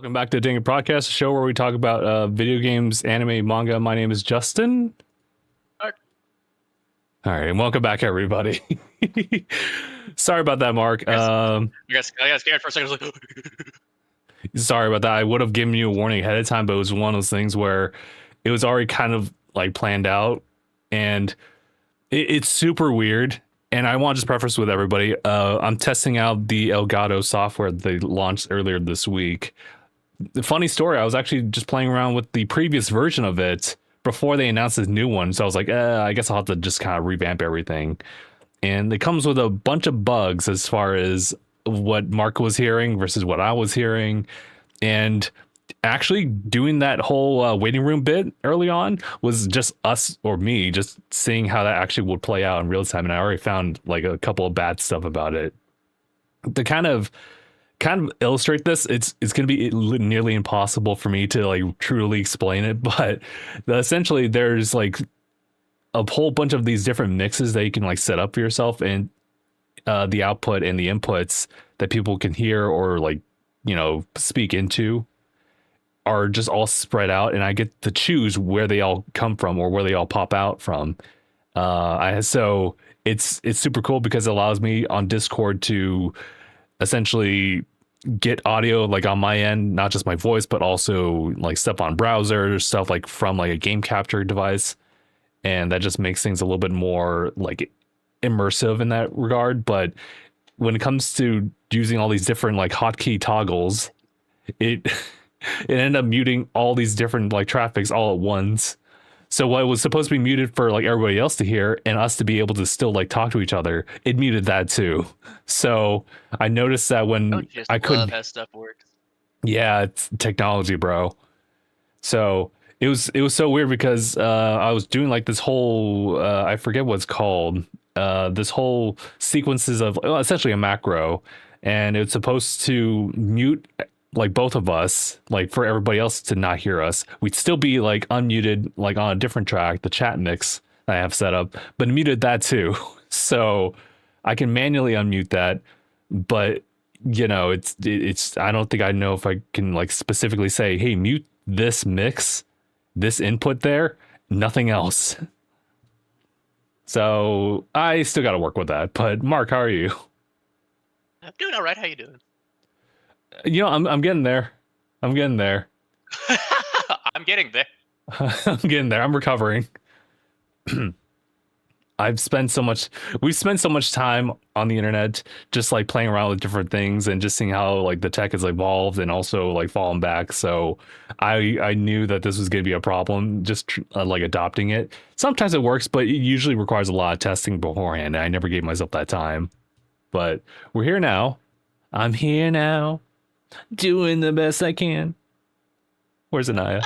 Welcome back to the DangIT Prodcast, a show where we talk about video games, anime, manga. My name is Justin. Mark. All right, and welcome back, everybody. Sorry about that, Mark. I got scared for a second. I was like, Sorry about that. I would have given you a warning ahead of time, but it was one of those things where it was already kind of like planned out, and it's super weird. And I want to just preface with everybody, I'm testing out the Elgato software that they launched earlier this week. The funny story, I was actually just playing around with the previous version of it before they announced this new one. So I was like, I guess I'll have to just kind of revamp everything. And it comes with a bunch of bugs as far as what Mark was hearing versus what I was hearing. And actually doing that whole waiting room bit early on was just us or me just seeing how that actually would play out in real time. And I already found like a couple of bad stuff about it. To kind of illustrate this, it's going to be nearly impossible for me to like truly explain it, but essentially there's like a whole bunch of these different mixes that you can like set up for yourself, and the output and the inputs that people can hear or like, you know, speak into are just all spread out, and I get to choose where they all come from or where they all pop out from. So it's super cool because it allows me on Discord to essentially get audio like on my end, not just my voice, but also like stuff on browser, stuff like from like a game capture device. And that just makes things a little bit more like immersive in that regard. But when it comes to using all these different like hotkey toggles, it ended up muting all these different like traffics all at once. So what was supposed to be muted for like everybody else to hear and us to be able to still like talk to each other, it muted that too. So I noticed that when I couldn't, love how stuff works. yeah, it's technology, bro. So it was so weird because I was doing like this whole I forget what it's called, this whole sequences of essentially a macro, and it's supposed to mute like both of us, like for everybody else to not hear us. We'd still be like unmuted, like on a different track, the chat mix I have set up, but muted that too. So I can manually unmute that, but you know, it's I don't think I know if I can like specifically say, hey, mute this mix, this input there, nothing else. So I still got to work with that. But Mark, how are you? I'm doing all right. How you doing? You know, I'm getting there. I'm getting there. I'm getting there. I'm getting there. I'm recovering. We've spent so much time on the internet just like playing around with different things and just seeing how like the tech has evolved and also like fallen back. So I knew that this was going to be a problem, just like adopting it. Sometimes it works, but it usually requires a lot of testing beforehand. And I never gave myself that time, but we're here now. I'm here now, doing the best I can. Where's Aniyah?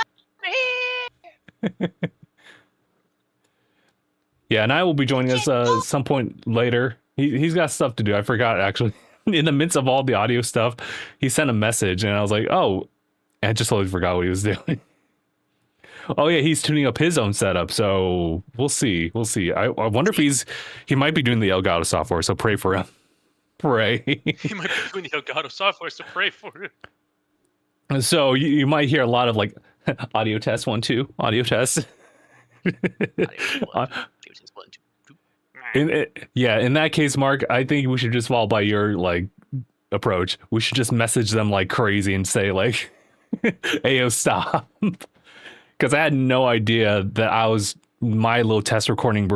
Yeah, and I will be joining us at some point later. He's got stuff to do. I forgot, actually. In the midst of all the audio stuff, he sent a message, and I was like, oh, I just totally forgot what he was doing. Oh, yeah, he's tuning up his own setup, so we'll see. We'll see. I wonder if he might be doing the Elgato software, so pray for him. Pray. He might be doing the Elgato software, so pray for it. So you might hear a lot of, like, audio test 1, 2, audio test. In that case, Mark, I think we should just follow by your like approach. We should just message them like crazy and say like, "Ayo, stop," because I had no idea that my little test recording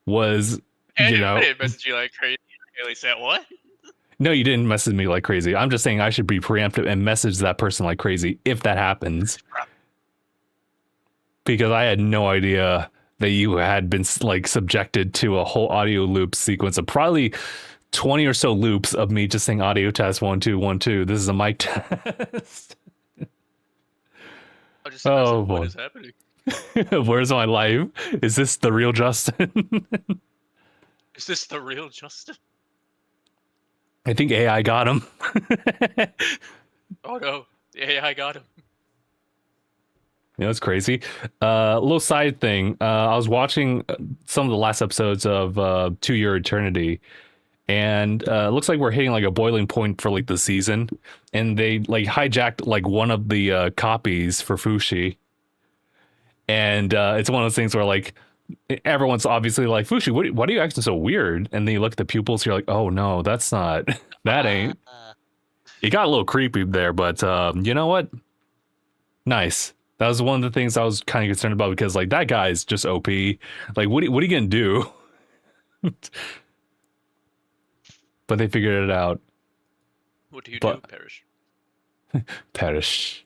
was, you know. I didn't message you like crazy. I really said what? No, you didn't message me like crazy. I'm just saying I should be preemptive and message that person like crazy if that happens. Because I had no idea that you had been like subjected to a whole audio loop sequence of probably 20 or so loops of me just saying audio test 1 2 1 2. This is a mic test. Oh, boy. What is happening? Where's my life? Is this the real Justin? Is this the real Justin? I think AI got him. Oh no, the AI got him. You know, it's crazy. A little side thing. I was watching some of the last episodes of To Your Eternity, and looks like we're hitting like a boiling point for like the season, and they like hijacked like one of the copies for Fushi, and it's one of those things where like everyone's obviously like, Fushi, what are you acting so weird? And then you look at the pupils, you're like, oh no, that's not that ain't. It got a little creepy there, but you know what? Nice. That was one of the things I was kind of concerned about, because like that guy's just OP. Like what are you gonna do? But they figured it out. What do you do, Perish? Perish.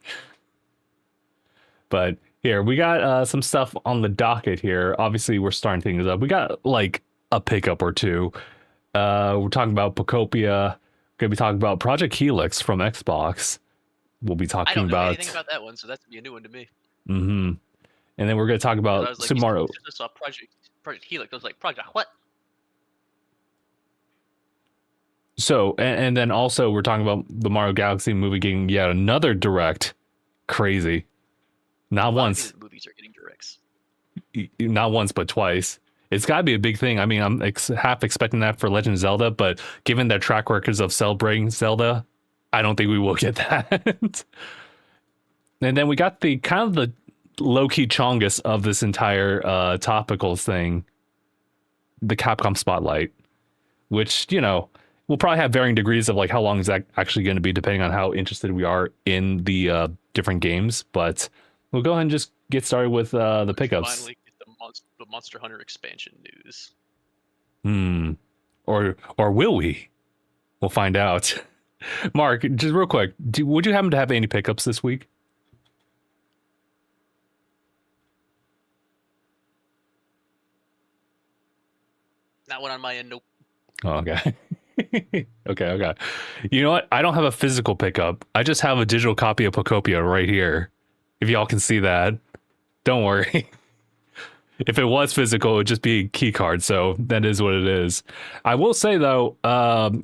But here, we got some stuff on the docket here. Obviously, we're starting things up. We got like a pickup or two. We're talking about Pokopia. We're going to be talking about Project Helix from Xbox. We'll be talking I don't know about anything about that one, so that's going to be a new one to me. Mm-hmm. And then we're going to talk about Super Mario. I saw Project Helix. I was like, Project what? So, and then also we're talking about the Mario Galaxy movie getting yet another direct. Crazy. Not once. Movies are getting directs. Not once, but twice. It's got to be a big thing. I mean, I'm half expecting that for Legend of Zelda, but given their track records of celebrating Zelda, I don't think we will get that. And then we got the kind of the low-key chongus of this entire topicals thing, the Capcom Spotlight, which, you know, we'll probably have varying degrees of like how long is that actually going to be, depending on how interested we are in the different games. But we'll go ahead and just get started with the pickups. Finally get the Monster Hunter expansion news. Or will we? We'll find out. Mark, just real quick, would you happen to have any pickups this week? Not one on my end, nope. Oh, okay. Okay. You know what? I don't have a physical pickup. I just have a digital copy of Pokopia right here. If y'all can see that, don't worry. If it was physical, it would just be a key card. So that is what it is. I will say though, and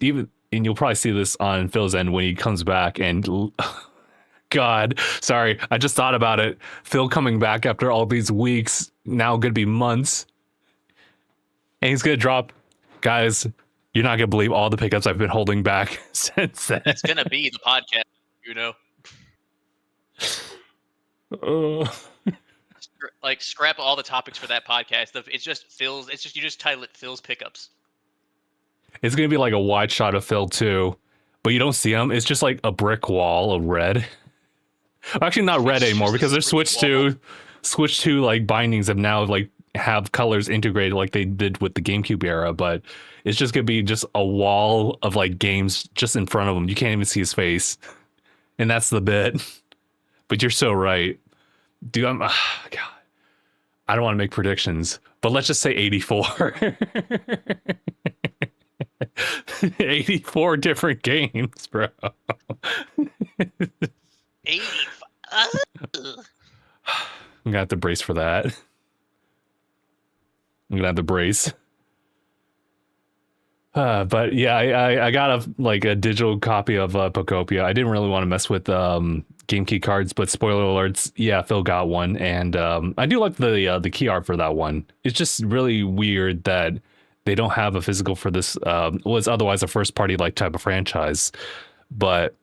you'll probably see this on Phil's end when he comes back. And God, sorry, I just thought about it. Phil coming back after all these weeks, now gonna be months, and he's gonna drop, guys. You're not gonna believe all the pickups I've been holding back since then. It's gonna be the podcast, you know. Like scrap all the topics for that podcast. It's just Phil's. It's just you just title it Phil's pickups. It's gonna be like a wide shot of Phil too, but you don't see him. It's just like a brick wall of red. Actually, not red anymore because they're switched to like bindings of now like have colors integrated like they did with the GameCube era, but it's just gonna be just a wall of like games just in front of him. You can't even see his face, and that's the bit. But you're so right, dude. God, I don't want to make predictions, but let's just say 84. 84 different games, bro. 85. I'm gonna have to brace for that. I'm gonna have to brace. But yeah, I got a digital copy of Pokopia. I didn't really want to mess with game key cards, but spoiler alerts, yeah, Phil got one, and I do like the key art for that one. It's just really weird that they don't have a physical for this. Was otherwise a first party like type of franchise, but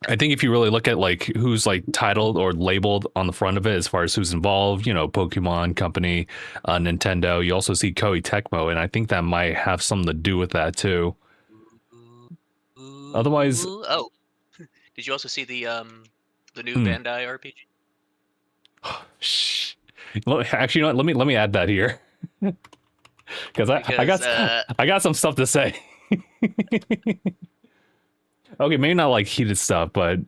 I think if you really look at like who's like titled or labeled on the front of it as far as who's involved, you know, Pokemon Company, Nintendo, you also see Koei Tecmo, and I think that might have something to do with that too. Otherwise, oh, did you also see the new Bandai RPG? Shh. Actually, you know what? Let me add that here because I got some stuff to say. Okay, maybe not like heated stuff, but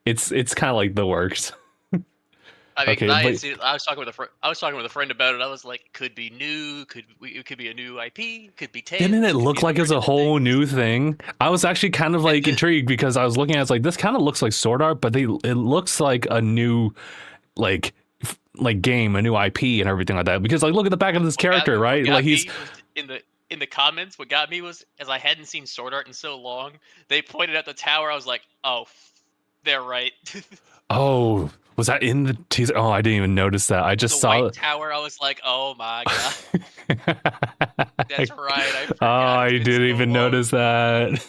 it's kind of like the works. I mean, okay, I was talking with a friend about it. I was like, could be new, it could be a new IP, could be Tales. Didn't it look like it's a whole new thing? I was actually kind of like intrigued because I was looking at it, like this kind of looks like Sword Art, but it looks like a new like game, a new IP and everything like that. Because like look at the back of this character, right? Like he's in the comments. What got me was, as I hadn't seen Sword Art in so long, they pointed at the tower. I was like, oh, they're right. Oh, was that in the teaser? Oh, I didn't even notice that. I just saw the white tower. I was like, oh my god. That's right. I Oh, forgot. I It's been didn't so even long. notice that.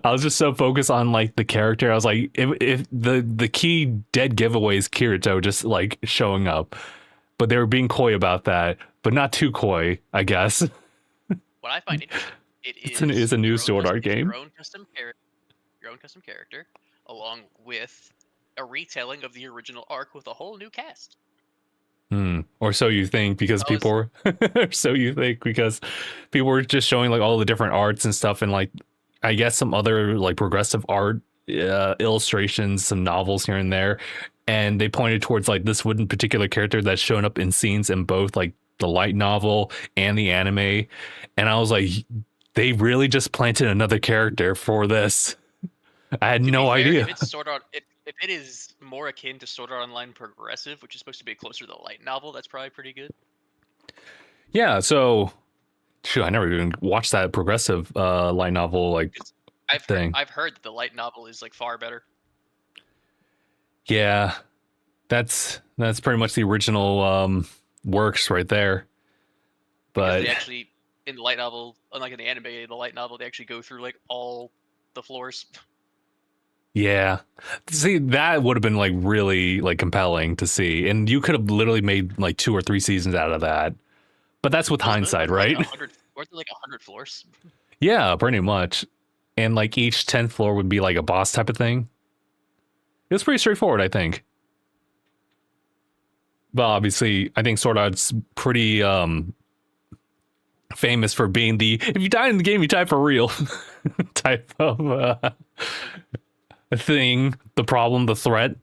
I was just so focused on like the character. I was like, if the key dead giveaway is Kirito just like showing up, but they were being coy about that, but not too coy, I guess. What I find interesting, It's a new Sword Art game. Your own custom character, along with a retelling of the original arc with a whole new cast. Or so you think, because I was- people were so you think because people were just showing like all the different arts and stuff, and like I guess some other like progressive art illustrations, some novels here and there, and they pointed towards like this one particular character that's shown up in scenes in both like the light novel and the anime, and I was like, they really just planted another character for this. I had To no be fair, idea. If it's Sword Art, if it is more akin to Sword Art Online Progressive, which is supposed to be closer to the light novel, that's probably pretty good. Yeah, so shoot, I never even watched that progressive light novel like thing. I've heard that the light novel is like far better. Yeah, that's pretty much the original works right there. Because But they actually, in the light novel, unlike in the anime, the light novel, they actually go through like all the floors. yeah, see, that would have been like really like compelling to see, and you could have literally made like 2 or 3 seasons out of that. But that's with hindsight, right? Weren't there like 100 floors? Yeah, pretty much. And like each 10th floor would be like a boss type of thing. It was pretty straightforward, I think. But obviously, I think Sword Art's pretty famous for being the if you die in the game, you die for real type of thing. The problem, the threat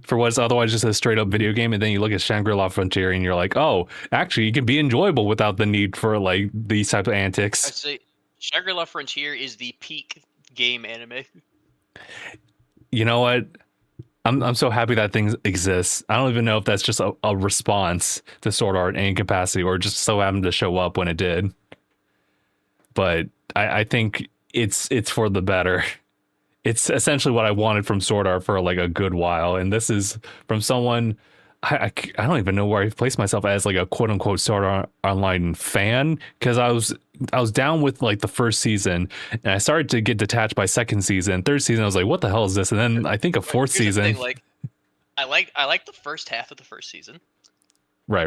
for what's otherwise just a straight up video game. And then you look at Shangri-La Frontier and you're like, oh, actually, you can be enjoyable without the need for like these type of antics. I'd say Shangri-La Frontier is the peak game anime. You know what? I'm so happy that thing exists. I don't even know if that's just a response to Sword Art in any capacity or just so happened to show up when it did. But I think it's for the better. It's essentially what I wanted from Sword Art for like a good while. And this is from someone I don't even know where I place myself as like a quote unquote Sword Art Online fan, because I was down with like the first season and I started to get detached by second season. Third season I was like, what the hell is this? And then I think a fourth Here's the season. thing, like, I like the first half of the first season. Right.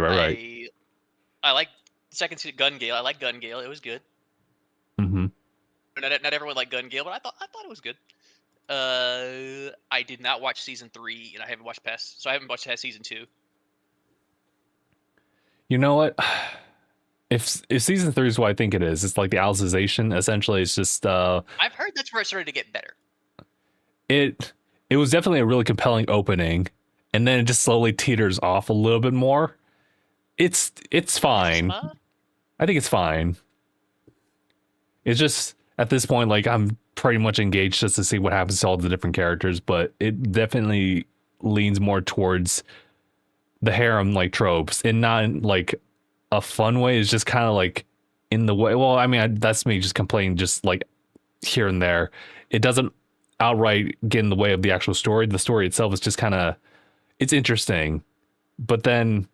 I like the second season. Gun Gale. I like Gun Gale. It was good. Mm-hmm. Not everyone liked Gun Gale, but I thought it was good. I did not watch season 3, and I haven't watched past season 2. You know what? If season 3 is what I think it is, it's like the Alicization. Essentially, it's just I've heard that's where it started to get better. It was definitely a really compelling opening, and then it just slowly teeters off a little bit more. It's fine. I think it's fine. It's just at this point, like I'm pretty much engaged just to see what happens to all the different characters, but it definitely leans more towards the harem like tropes, and not in like a fun way. It's just kind of like in the way. Well, I mean, that's me just complaining, just like here and there. It doesn't outright get in the way of the actual story. The story itself is just kind of, it's interesting, but then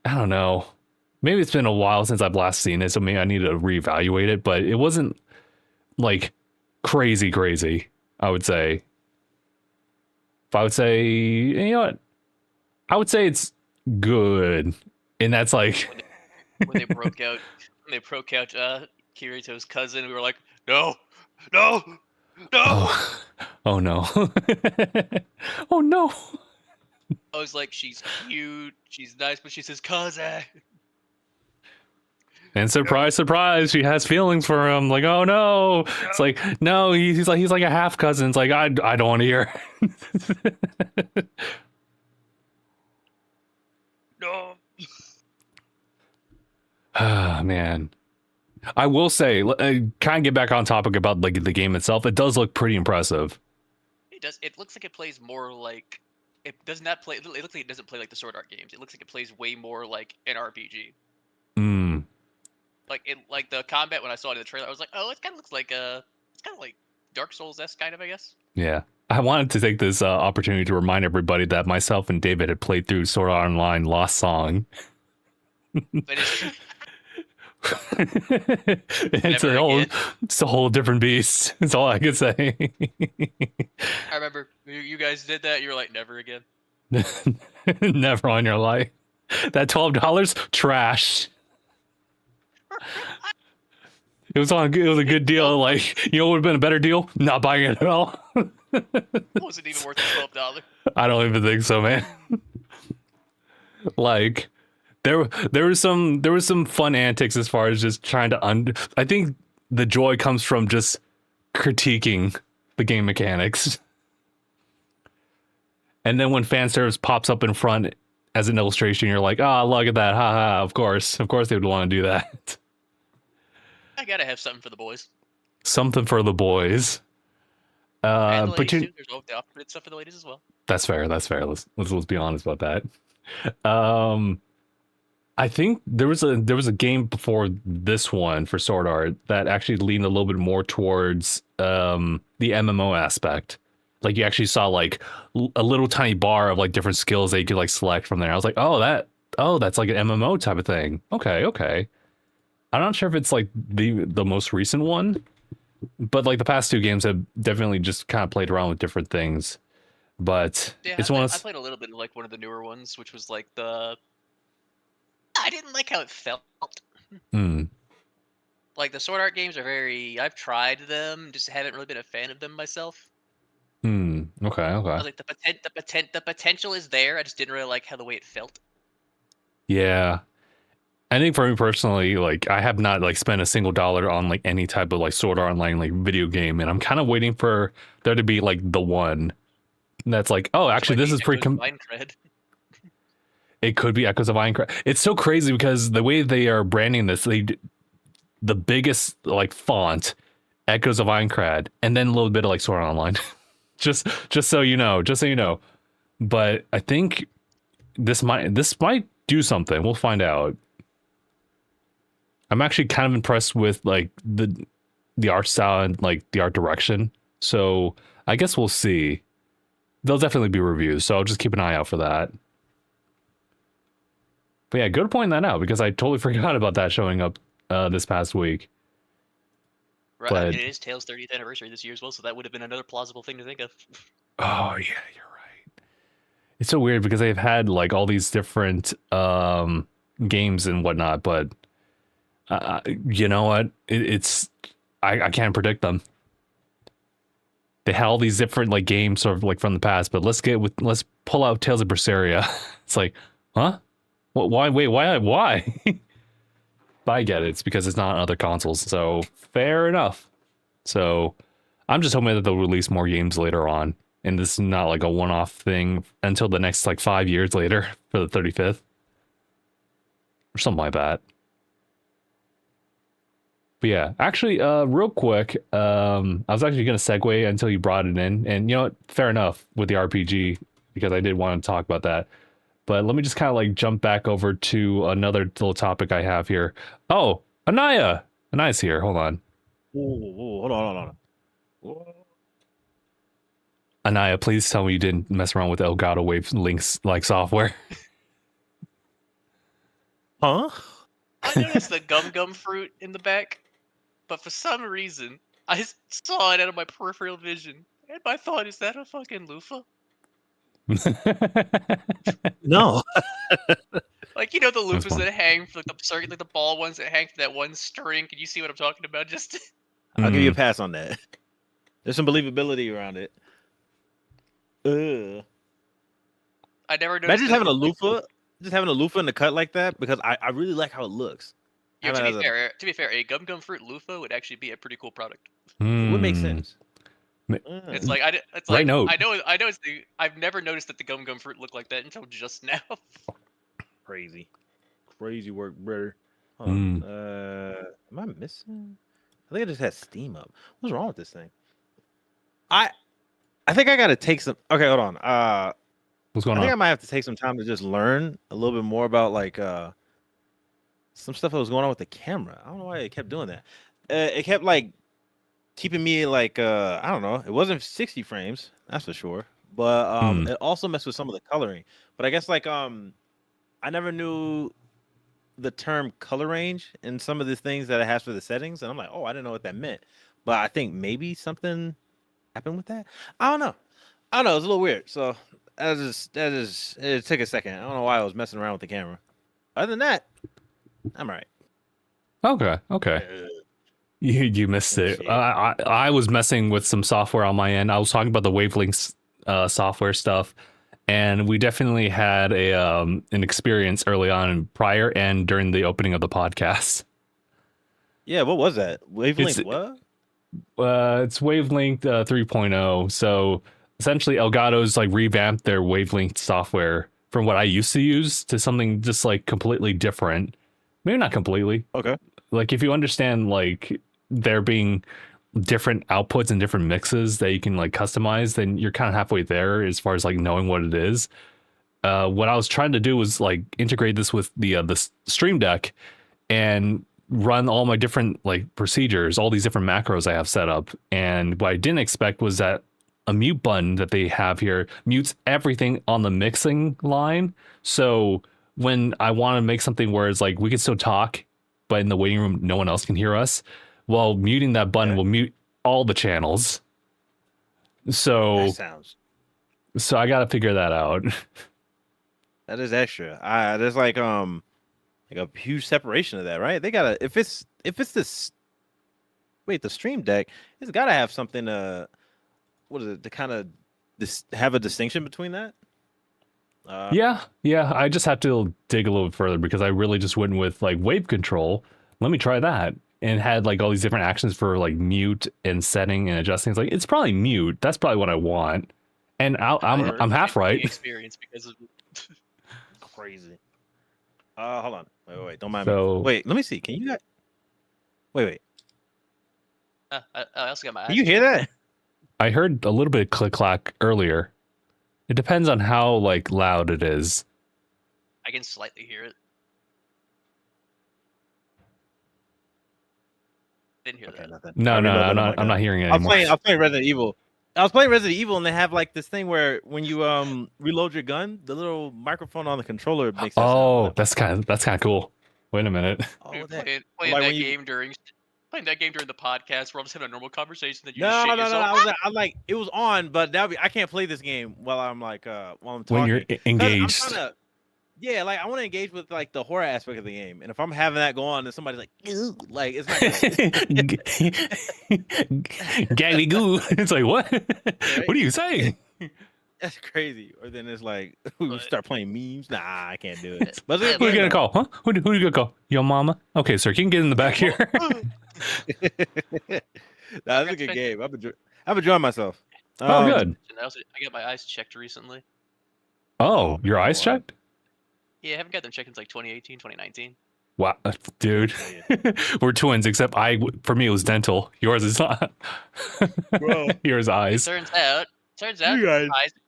I don't know. Maybe it's been a while since I've last seen it, so maybe I need to reevaluate it. But it wasn't like crazy, I would say. If I would say, you know what? I would say it's good. And that's like when they broke out Kirito's cousin, we were like, no. Oh no. Oh no. I was like, she's cute, she's nice, but she's his cousin. And surprise, she has feelings for him. Like, oh no. It's like, no, he's like a half cousin. It's like, I don't want to hear. No. Ah, man. I will say, kind of get back on topic about like the game itself. It does look pretty impressive. It does. It looks like it plays more like it does not play. It looks like it doesn't play like the Sword Art games. It looks like it plays way more like an RPG. Like the combat when I saw it in the trailer, I was like, oh, it kind of looks like it's kind of like Dark Souls-esque kind of, I guess. Yeah. I wanted to take this opportunity to remind everybody that myself and David had played through Sword Art Online Lost Song. it's Never again. it's a whole different beast. That's all I could say. I remember you guys did that. You were like, never again. Never on your life. That $12 trash. It was a good deal. Like, you know what would have been a better deal? Not buying it at all. Wasn't even worth the $12. I don't even think so, man. Like, there was some fun antics as far as just trying to I think the joy comes from just critiquing the game mechanics. And then when fan service pops up in front as an illustration, you're like, oh, look at that. Ha ha. Of course they would want to do that. I gotta have something for the boys. Something for the boys. And the But ladies too. There's the opposite stuff for the ladies as well. That's fair. Let's be honest about that. I think there was a game before this one for Sword Art that actually leaned a little bit more towards the MMO aspect. Like, you actually saw like a little tiny bar of like different skills that you could like select from there. I was like, oh, that's like an MMO type of thing. Okay. I'm not sure if it's like the most recent one, but like the past two games have definitely just kind of played around with different things. But Yeah, it's I played a little bit of like one of the newer ones, which was like I didn't like how it felt. Like, the Sword Art games are I've tried them, just haven't really been a fan of them myself. Okay. I was like, the potential is there. I just didn't really like how the way it felt. Yeah. I think for me personally, like, I have not like spent a single dollar on like any type of like Sword Art Online like video game, and I'm kind of waiting for there to be like the one that's like, oh, actually, this is pretty. It could be Echoes of Minecraft. It's so crazy because the way they are branding this, the biggest like font, Echoes of Minecraft, and then a little bit of like Sword Art Online. just so you know. But I think this might do something. We'll find out. I'm actually kind of impressed with like the art style and like the art direction. So I guess we'll see. There'll definitely be reviews, so I'll just keep an eye out for that. But yeah, good pointing that out because I totally forgot about that showing up this past week. Right, But it is Tales' 30th anniversary this year as well, so that would have been another plausible thing to think of. Oh yeah, you're right. It's so weird because they've had like all these different games and whatnot, but you know what? I can't predict them. They had all these different like games sort of like from the past, but let's pull out Tales of Berseria. It's like, huh? What? Why? Wait, why? But I get it. It's because it's not on other consoles, so fair enough. So I'm just hoping that they'll release more games later on, and this is not like a one-off thing until the next like 5 years later for the 35th or something like that. But yeah, actually, real quick, I was actually going to segue until you brought it in, and you know what? Fair enough with the RPG because I did want to talk about that. But let me just kind of like jump back over to another little topic I have here. Oh, Aniyah! Aniyah's here. Hold on. Whoa, hold on. Whoa. Aniyah, please tell me you didn't mess around with Elgato Wave links like software. Huh? I noticed the gum fruit in the back, but for some reason, I saw it out of my peripheral vision, and my thought, is that a fucking loofah? No. Like, you know, the loofahs that hang from like the ball ones that hang from that one string. Can you see what I'm talking about? Just I'll give you a pass on that. There's some believability around it. I never noticed. Imagine having a loofah in the cut like that, because I really like how it looks. Yeah, to be fair, a gum fruit loofah would actually be a pretty cool product. It would make sense. It's like Right note. I know I've never noticed that the gum fruit looked like that until just now. Crazy work, brother. Am I missing? I think I just had Steam up. What's wrong with this thing? I think I gotta take some. Okay, hold on. What's going on? I think I might have to take some time to just learn a little bit more about like some stuff that was going on with the camera. I don't know why it kept doing that. It kept like keeping me like I don't know. It wasn't 60 frames, that's for sure. But it also messed with some of the coloring. But I guess like I never knew the term color range in some of the things that it has for the settings, and I'm like, oh, I didn't know what that meant. But I think maybe something happened with that. I don't know. I don't know. It's a little weird. So it took a second. I don't know why I was messing around with the camera. Other than that, I'm all right. Okay. You missed it. Shit. I was messing with some software on my end. I was talking about the wavelengths software stuff, and we definitely had an experience early on and prior and during the opening of the podcast. Yeah, what was that? Wavelength what? It's Wavelength 3.0. So essentially, Elgato's like revamped their Wavelength software from what I used to use to something just like completely different. Maybe not completely. Okay. Like if you understand like there being different outputs and different mixes that you can like customize, then you're kind of halfway there as far as like knowing what it is. What I was trying to do was like integrate this with the Stream Deck and run all my different like procedures, all these different macros I have set up. And what I didn't expect was that a mute button that they have here mutes everything on the mixing line. So when I want to make something where it's like we can still talk, but in the waiting room no one else can hear us, well, muting that button will mute all the channels. So I got to figure that out. That is extra. There's like a huge separation of that, right? They gotta if it's this the Stream Deck, it's gotta have something what is it to kind of have a distinction between that. Yeah. I just have to dig a little bit further because I really just went with like wave control. Let me try that, and had like all these different actions for like mute and setting and adjusting. It's like it's probably mute. That's probably what I want, and I'm half right. Experience because of Crazy. Hold on. Wait. Don't mind So, me. Wait, let me see. Can you guys? Wait. I also got my eyes. Can you hear that? I heard a little bit of click clack earlier. It depends on how like loud it is. I can slightly hear it. Didn't hear that. Nothing. No, I'm not hearing it anymore. I was playing Resident Evil. I was playing Resident Evil, and they have like this thing where when you reload your gun, the little microphone on the controller makes. Oh, that's kind of cool. Wait a minute. Dude, playing that game during the podcast, where I'm just having a normal conversation. That you No. yourself. I'm like, it was on, but I can't play this game while I'm talking. When you're engaged. Like I want to engage with like the horror aspect of the game, and if I'm having that go on, and somebody's like, "Ew," like it's not Gaggy goo. It's like what? What are you saying? That's crazy. Or then it's like we start playing memes. Nah, I can't do it. But who are you gonna call? Huh? Who are you gonna call? Your mama? Okay, sir, you can get in the back here. That's a good game. I've enjoyed myself. Oh, good. I got my eyes checked recently. Oh, your eyes checked? Yeah, I haven't got them checked since like 2018, 2019. Wow, dude. We're twins, except for me, it was dental. Yours is not. Bro. Yours eyes. Turns out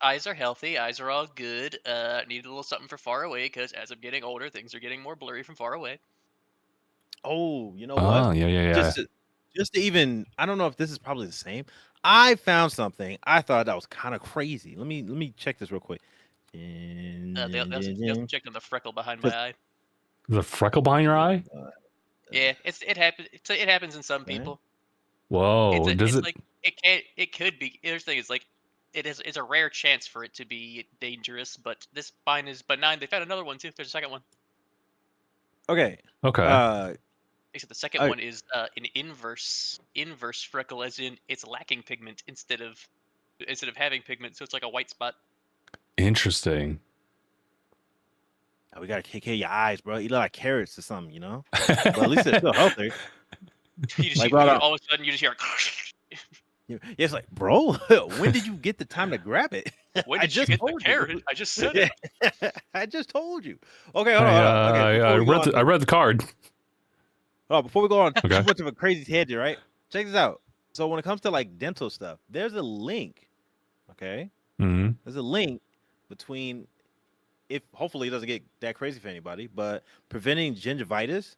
eyes are healthy. Eyes are all good. Need a little something for far away because as I'm getting older, things are getting more blurry from far away. Oh, you know what? Oh, yeah. Just to even, I don't know if this is probably the same. I found something. I thought that was kind of crazy. Let me check this real quick. They also checked on the freckle behind my eye. The freckle behind your eye? Yeah, it happens. It happens in some people. Whoa! It could be. Here's the thing: is like it's a rare chance for it to be dangerous, but this spine is benign. They found another one too. There's a second one. Okay. Except the second one is an inverse freckle, as in it's lacking pigment instead of having pigment, so it's like a white spot. Interesting. We gotta take care of your eyes, bro. You look like carrots or something, you know. But at least it's still healthy. All of a sudden, you just hear. Yeah, it's like, bro, when did you get the time to grab it? When did you get the carrot? I just said it. I just told you. Okay, hold on. Okay, I read the card. Oh, before we go on, okay. Too much of a crazy tangent, right? Check this out. So when it comes to like dental stuff, there's a link. Okay. Mm-hmm. There's a link between, if hopefully it doesn't get that crazy for anybody, but preventing gingivitis,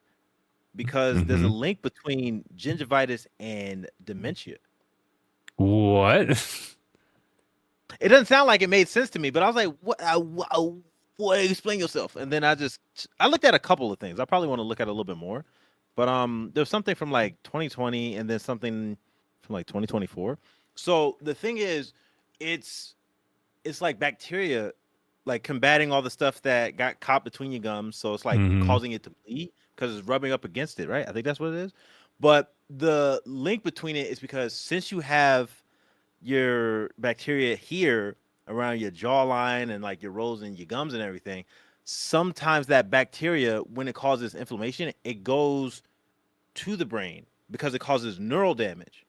because there's a link between gingivitis and dementia. What? It doesn't sound like it made sense to me, but I was like, boy, explain yourself. And then I looked at a couple of things. I probably want to look at a little bit more. But there's something from like 2020 and then something from like 2024. So the thing is, it's like bacteria like combating all the stuff that got caught between your gums. So it's like causing it to bleed because it's rubbing up against it, right? I think that's what it is. But the link between it is because since you have your bacteria here around your jawline and like your rows and your gums and everything, sometimes that bacteria, when it causes inflammation, it goes to the brain because it causes neural damage.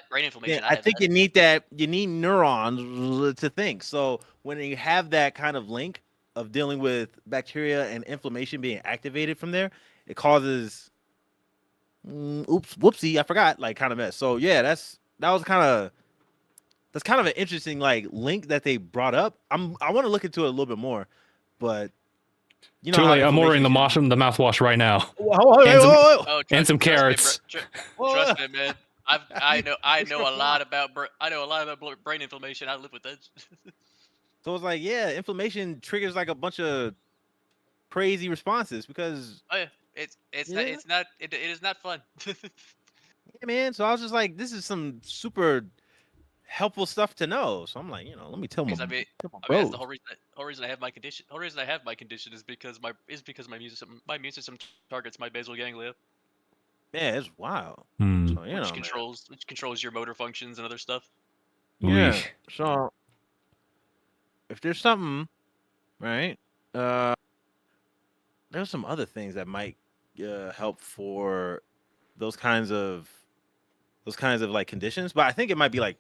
Brain inflammation. Yeah, I think you need that. You need neurons to think. So when you have that kind of link of dealing with bacteria and inflammation being activated from there, it causes whoopsie, I forgot, like kind of mess. So yeah, that's kind of an interesting like link that they brought up. I want to look into it a little bit more, but you know, Too late. I'm ordering the mouthwash right now. And some carrots. Trust me, man. I know a lot about brain inflammation. I live with that. So it's like, yeah, inflammation triggers like a bunch of crazy responses because it is not fun. Yeah, man. So I was just like, this is some super helpful stuff to know. So I'm like, let me tell my that's the whole reason I have my condition. The whole reason I have my condition is because my immune system targets my basal ganglia. Yeah, it's wild. So, which controls your motor functions and other stuff. Yeah. So if there's something, right? There's some other things that might help for those kinds of like conditions, but I think it might be like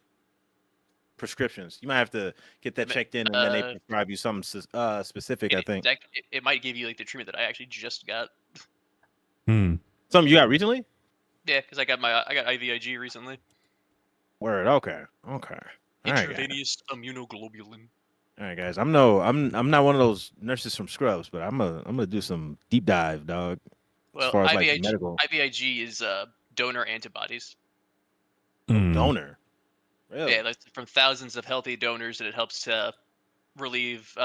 prescriptions. You might have to get that checked in, and then they prescribe you something specific. I think it might give you like the treatment that I actually just got. Something you got recently? Yeah, because I got IVIG recently. Word. Okay. Intravenous immunoglobulin. All right, guys. I'm not one of those nurses from Scrubs, but I'm gonna do some deep dive, dog. Well, as far as IVIG, like medical. IVIG is donor antibodies. Donor. Really? Yeah, that's from thousands of healthy donors, and it helps to relieve,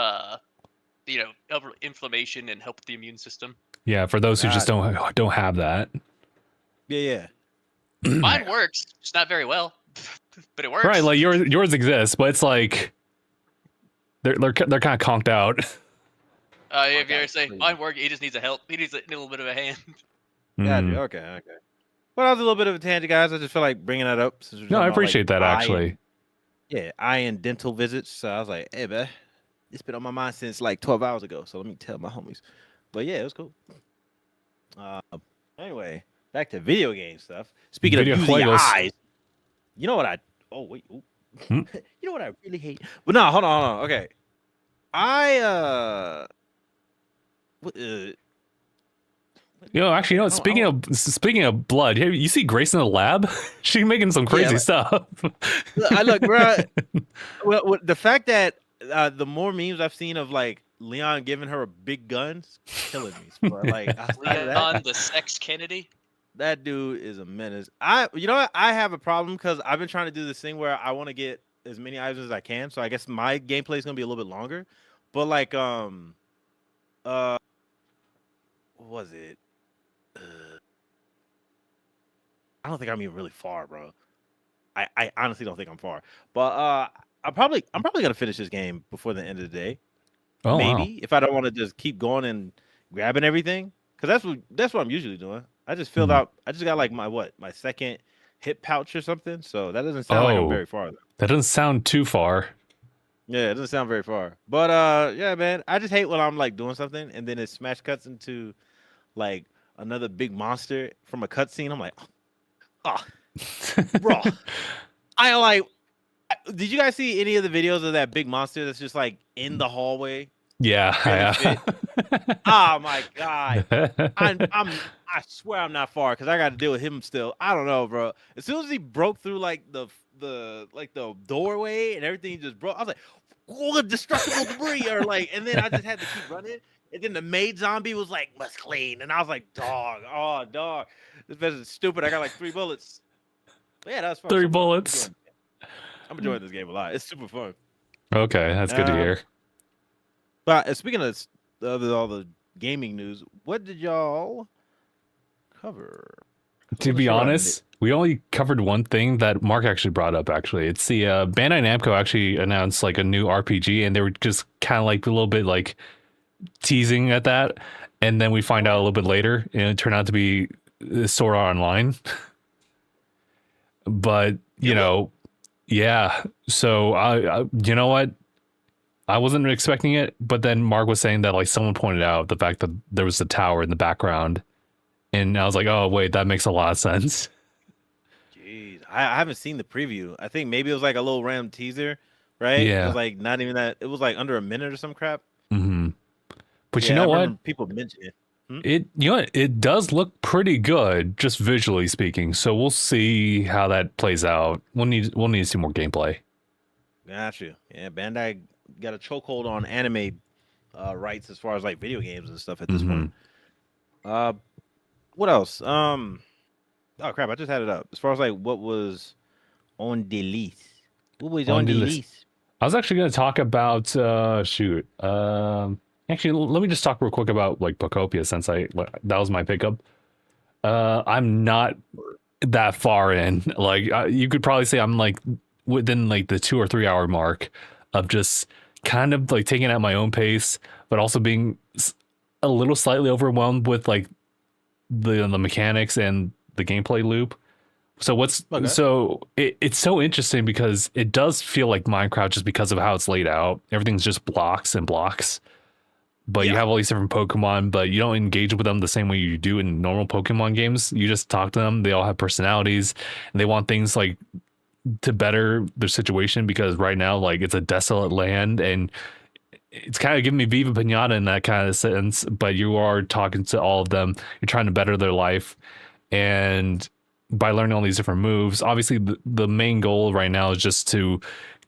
inflammation and help with the immune system. Yeah, for those who just don't have that. Yeah. Mine works. It's not very well, but it works. Right, like yours exists, but it's like they're kind of conked out. If you ever say mine works, he just needs help. He needs a little bit of a hand. Yeah. Okay. Well, that was a little bit of a tangent, guys. I just feel like bringing that up. No, I appreciate that actually. Eye and dental visits. So I was like, hey, man, it's been on my mind since like 12 hours ago. So let me tell my homies. But yeah, it was cool. Anyway, back to video game stuff. Speaking of using your eyes, you know what I? Oh wait, you know what I really hate? But no, hold on. Okay, actually, speaking of blood, you see Grace in the lab? She's making some crazy stuff. I look, bro. Well, the fact that the more memes I've seen of like Leon giving her a big gun, killing me. Bro. Like Leon, the sex Kennedy. That dude is a menace. You know what? I have a problem because I've been trying to do this thing where I want to get as many items as I can. So I guess my gameplay is gonna be a little bit longer. But like, what was it? I don't think I'm even really far, bro. I honestly don't think I'm far. But I'm probably gonna finish this game before the end of the day. Oh, maybe if I don't want to just keep going and grabbing everything, because that's what I'm usually doing. I just filled out. I just got like my second hip pouch or something. So that doesn't sound like I'm very far. That doesn't sound too far. Yeah, it doesn't sound very far. But yeah, man, I just hate when I'm like doing something and then it smash cuts into like another big monster from a cutscene. I'm like, bro. I like. Did you guys see any of the videos of that big monster that's just like in the hallway? Yeah. Oh my god! I swear I'm not far because I got to deal with him still. I don't know, bro. As soon as he broke through like the doorway and everything just broke, I was like, "Oh, destructible debris!" Or like, and then I just had to keep running. And then the maid zombie was like, "Must clean," and I was like, "Dog, this bitch is stupid." I got like 3 bullets. But yeah, that was fun. 3 bullets. I'm enjoying this game a lot. It's super fun. Okay, that's good to hear. But speaking of all the gaming news, what did y'all cover? To be honest, we only covered one thing that Mark actually brought up. Actually, it's the Bandai Namco actually announced like a new RPG, and they were just kind of like a little bit like teasing at that, and then we find out a little bit later, and it turned out to be Sword Art Online. But you know, yeah. So I, you know what? I wasn't expecting it, but then Mark was saying that like someone pointed out the fact that there was a tower in the background, and I was like, oh wait, that makes a lot of sense. Jeez, I haven't seen the preview. I think maybe it was like a little random teaser, right? It Yeah. was like not even that. It was like under a minute or some crap. Mm-hmm. But Yeah, you know I what? remember people mention it. It you know what? It does look pretty good, just visually speaking. So we'll see how that plays out. We'll need to see more gameplay. Got you. Yeah, Bandai got a chokehold on anime rights as far as like video games and stuff at this point. What else? Oh crap, I just had it up. As far as like what was on the list. What was on the list? I was actually going to talk about actually let me just talk real quick about like Pokopia, since that was my pickup. I'm not that far in. Like you could probably say I'm like within like the 2 or 3 hour mark of just kind of like taking it at my own pace, but also being a little slightly overwhelmed with like the mechanics and the gameplay loop. So it's so interesting because it does feel like Minecraft just because of how it's laid out. Everything's just blocks and blocks. But you have all these different Pokemon, but you don't engage with them the same way you do in normal Pokemon games. You just talk to them. They all have personalities, and they want things like to better their situation, because right now, like, it's a desolate land, and it's kind of giving me Viva Pinata in that kind of sense. But you are talking to all of them. You're trying to better their life, and by learning all these different moves, obviously the main goal right now is just to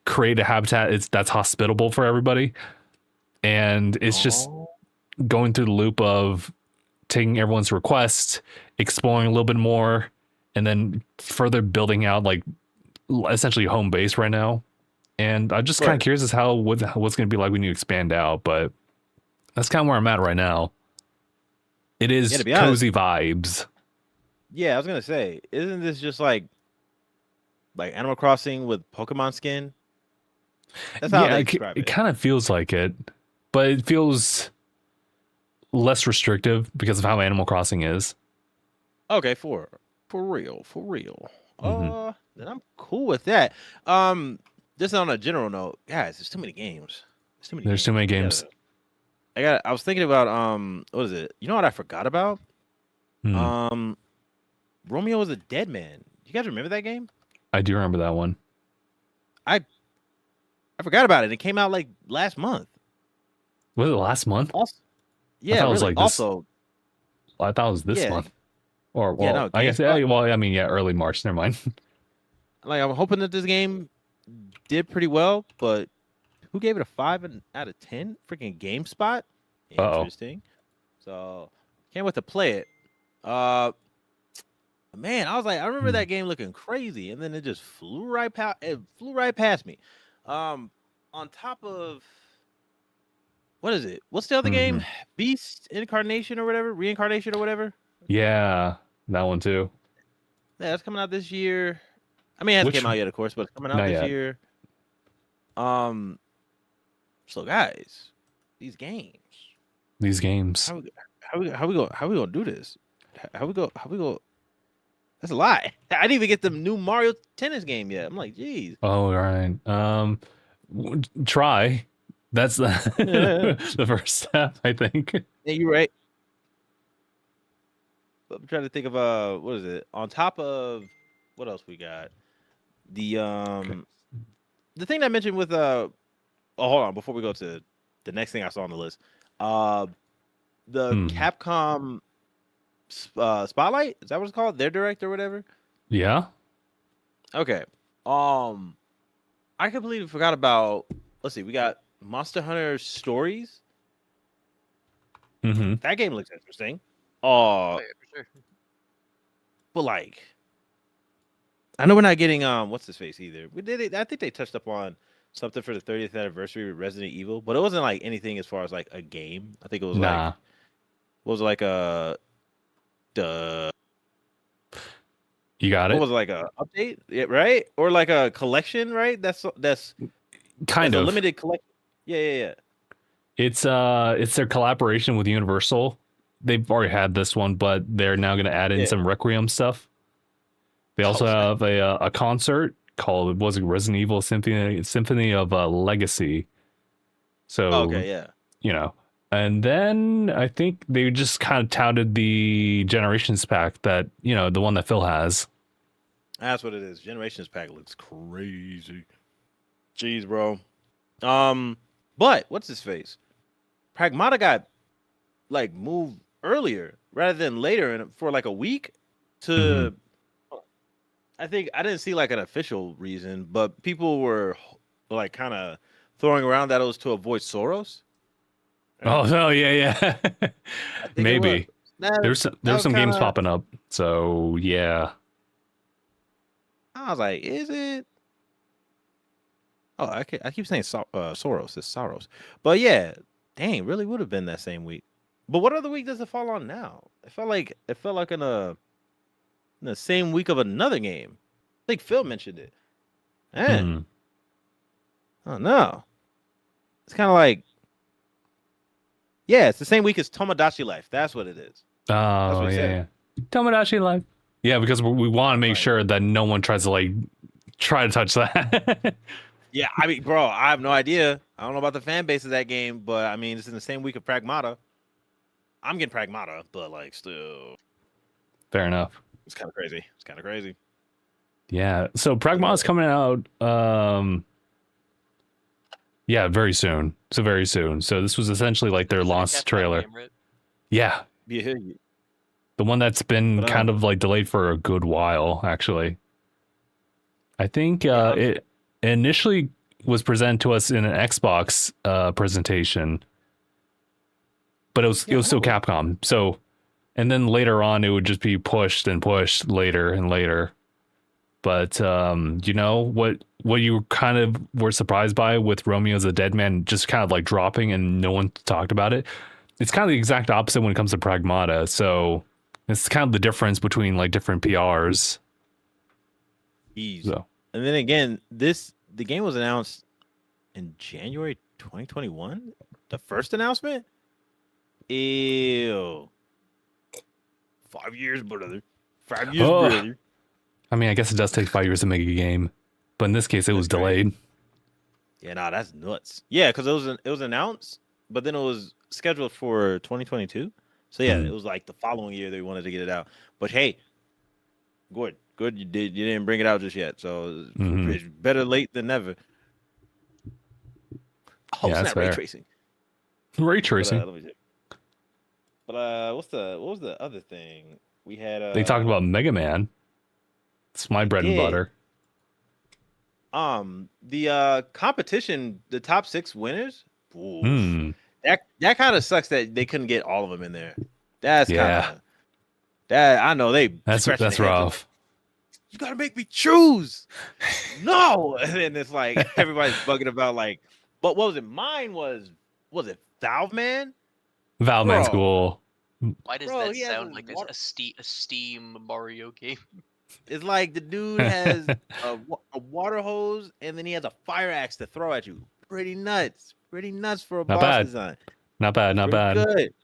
create a habitat that's hospitable for everybody. And it's just going through the loop of taking everyone's requests, exploring a little bit more, and then further building out like essentially home base right now. And I'm just kind of curious as how what's going to be like when you expand out, but that's kind of where I'm at right now. It is cozy vibes. Yeah, I was gonna say, isn't this just like Animal Crossing with Pokemon skin? That's how they describe it. It kind of feels like it, but it feels less restrictive because of how Animal Crossing is. Okay, for real. Then I'm cool with that. Just on a general note, guys, there's too many games. There's too many games. I was thinking about what is it? You know what I forgot about? Romeo was a Dead Man. You guys remember that game? I do remember that one. I forgot about it. It came out like last month. Was it last month? Also, yeah, I thought it was this month. Or well, no, I guess. Well, I mean, early March. Never mind. Like, I'm hoping that this game did pretty well, but who gave it a 5 out of 10? Freaking GameSpot. Interesting. So can't wait to play it. Man, I was like, I remember that game looking crazy, and then it just flew right past me. On top of what is it? What's the other game? Beast Incarnation or whatever, Reincarnation or whatever. Yeah, that one too. Yeah, that's coming out this year. I mean, it hasn't came out yet, of course, but it's coming out this year. So guys, these games. How we gonna do this? How we go? That's a lie. I didn't even get the new Mario Tennis game yet. I'm like, geez. Oh, right. Try. That's the first step, I think. Yeah, you're right. But I'm trying to think of what is it? On top of what else we got? The thing that I mentioned with hold on, before we go to the next thing I saw on the list. The Capcom Spotlight, is that what it's called? Their direct or whatever? Yeah. Okay. I completely forgot about, let's see, we got Monster Hunter Stories. That game looks interesting. Yeah, for sure. But like, I know we're not getting what's his face either. We did it. I think they touched up on something for the 30th anniversary with Resident Evil, but it wasn't like anything as far as like a game. I think it was like Nah. what was it, like the You got what it? was it, like a update, yeah, right? Or like a collection, right? That's Kind a of. limited collection. Yeah. It's their collaboration with Universal. They've already had this one, but they're now going to add in Yeah. some Requiem stuff. They also Oh, have a concert called, was it Resident Evil Symphony of Legacy. So okay, yeah. you know, and then I think they just kind of touted the Generations pack that, you know, the one that Phil has. That's what it is. Generations pack looks crazy. Jeez, bro. But what's his face? Pragmata got like moved earlier rather than later, and for like a week to. I think I didn't see like an official reason, but people were like kind of throwing around that it was to avoid Soros. Oh no, yeah. I think it was. Maybe That, there was that was some games kinda, popping up. So yeah. I was like, is it? Oh, I keep saying Soros. It's Soros. But yeah, dang, really would have been that same week. But what other week does it fall on now? It felt like in the same week of another game. I think Phil mentioned it. Man, Hmm. oh no, it's kind of like, yeah, it's the same week as Tomodachi Life. That's what it is. That's Oh what he said. yeah. Tomodachi Life. Yeah, because we want to make Right. sure that no one tries to like try to touch that. Yeah, I mean, bro, I have no idea. I don't know about the fan base of that game, but I mean, it's in the same week of Pragmata. I'm getting Pragmata, but like, still, Fair enough. it's kind of crazy. It's kind of crazy. Yeah. So Pragmata's coming out. Yeah, very soon. So very soon. So this was essentially like their It's like a launch Capcom trailer. game, right? Yeah, Yeah, the one that's been But, kind of like delayed for a good while, actually. I think Yeah, it initially was presented to us in an Xbox presentation, but it was Yeah, still that Capcom. So, and then later on, it would just be pushed and pushed later and later. But you know what you kind of were surprised by with Romeo's a Dead Man just kind of like dropping and no one talked about it. It's kind of the exact opposite when it comes to Pragmata. So it's kind of the difference between like different PRs. ease. So And then again, the game was announced in January 2021. The first announcement. Ew. 5 years, brother. 5 years, Oh. brother. I mean, I guess it does take 5 years to make a game, but in this case, it was That's crazy. delayed. Yeah, nah, that's nuts. Yeah, because it was announced, but then it was scheduled for 2022. So yeah, it was like the following year they wanted to get it out. But hey, good, you didn't bring it out just yet. So it's better late than never. Oh, Yeah, it's that's not ray fair. tracing. Ray tracing. Let me see. But what was the other thing we had? They talked about Mega Man. It's my bread and Yeah. butter. The competition, the top 6 winners. Oof, Hmm. that kind of sucks that they couldn't get all of them in there. That's Yeah. kind of that. I know they. That's scratching that's their heads, rough. like, you gotta make me choose. No, and then it's like everybody's bugging about like, but what was it? Mine was it Valve Man? Valve Man's Bro. cool. Why does Bro, that he has sound a like water- a Steam Mario game? It's like the dude has a water hose and then he has a fire axe to throw at you. Pretty nuts. Pretty nuts for a Not boss bad. design. Not bad. Not Pretty bad. good.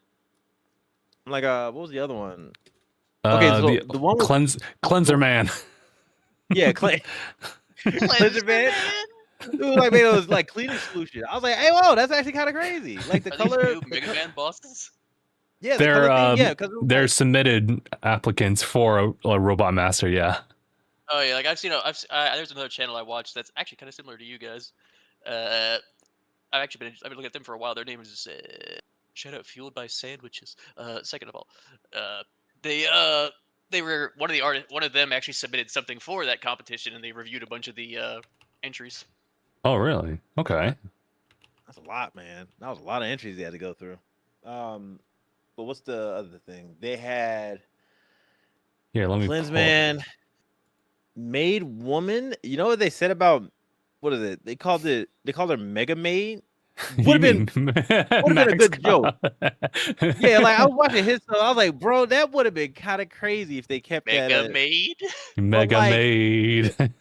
I'm like, what was the other one? Okay, so the one with Cleanser Man. yeah, Cleanser Man. It was like made those like cleaning solution. I was like, hey, whoa, that's actually kind of crazy. Like the Are these color, new Mega Man bosses? yeah, the They're color thing, yeah, because they're submitted applicants for a Robot Master. Yeah. Oh yeah, like I've seen. There's another channel I watched that's actually kind of similar to you guys. I've been looking at them for a while. Their name is shout out Fueled by Sandwiches. Second of all, they were one of them actually submitted something for that competition, and they reviewed a bunch of the entries. Oh, really? Okay. that's a lot, man. That was a lot of entries they had to go through. But what's the other thing? They had Here, let me. Cleanse Man, Made Woman. You know what they said about what is it? They called her Mega Maid. You Would have been mean a good joke. mascot. Yeah, like I was watching his stuff. I was like, bro, that would have been kind of crazy if they kept that. Mega Maid. Mega like, Maid.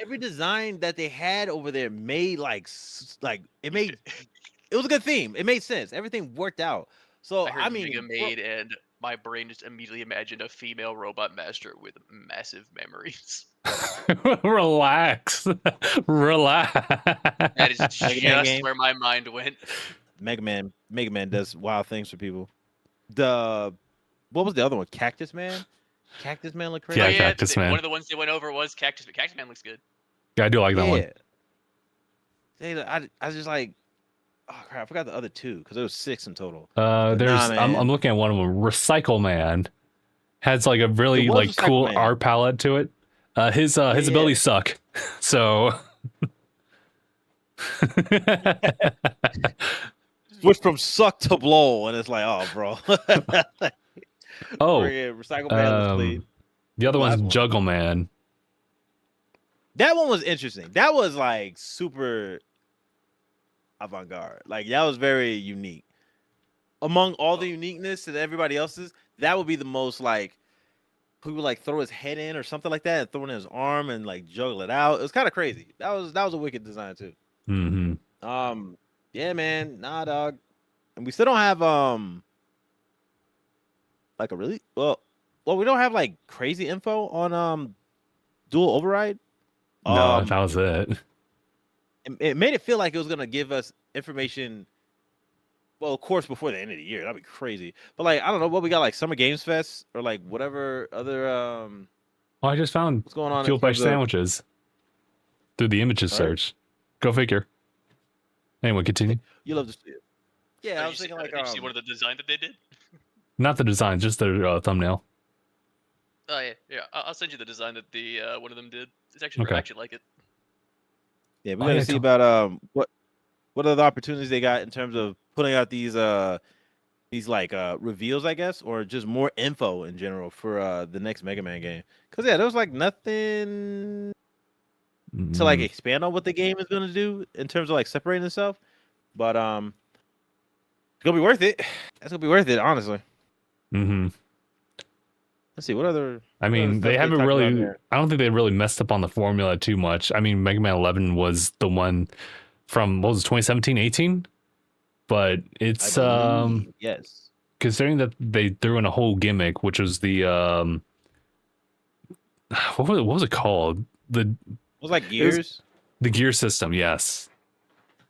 Every design that they had over there made like it made it was a good theme. It made sense. Everything worked out. So I heard I mean, Mega Maid, and my brain just immediately imagined a female robot master with massive memories. Relax. Relax. That is Mega Man just game. where my mind went. Mega Man does wild things for people. What was the other one? Cactus Man looked crazy. Yeah, Oh, yeah, Cactus Man. One of the ones they went over was Cactus Man. Cactus Man looks good. Yeah, I do like that one. I was just like, oh crap, I forgot the other two because there was 6 in total. There's nah, I'm looking at one of them. Recycle Man has like a really like Recycle cool Man. art palette to it. His abilities suck. So Switch from suck to blow, and it's like, oh, bro. oh, Recycle Man was clean. the other Last one's one. Juggle Man. That one was interesting. That was like super avant-garde. Like that was very unique. Among all the uniqueness and everybody else's, that would be the most like he would like throw his head in or something like that and throw in his arm and like juggle it out. It was kind of crazy. That was a wicked design too. Mm-hmm. Yeah, man. Nah, dog. And we still don't have like a really well we don't have like crazy info on dual override. No, that was it. It made it feel like it was gonna give us information. Well, of course, before the end of the year, that'd be crazy. But like, I don't know what we got, like Summer Games Fest or like whatever other. Oh, I just found what's going on? Fueled by Sandwiches through the images search. Go figure. Anyway, continue. You love to see it. Yeah, Oh, I was thinking like. Did you see one of the design that they did? Not the design, just their thumbnail. Oh yeah. I'll send you the design that the one of them did. It's actually Okay. I actually like it. Yeah, we're gonna see about what other opportunities they got in terms of putting out these like reveals, I guess, or just more info in general for the next Mega Man game. Cause yeah, there was like nothing to like expand on what the game is gonna do in terms of like separating itself. But it's gonna be worth it. That's gonna be worth it, honestly. Mm-hmm. Let's see what other. I mean, they haven't really. I don't think they really messed up on the formula too much. I mean, Mega Man 11 was the one from what was it, 2017, 18? But it's yes. Considering that they threw in a whole gimmick, which was the what was it called? It was like gears. The gear system, yes.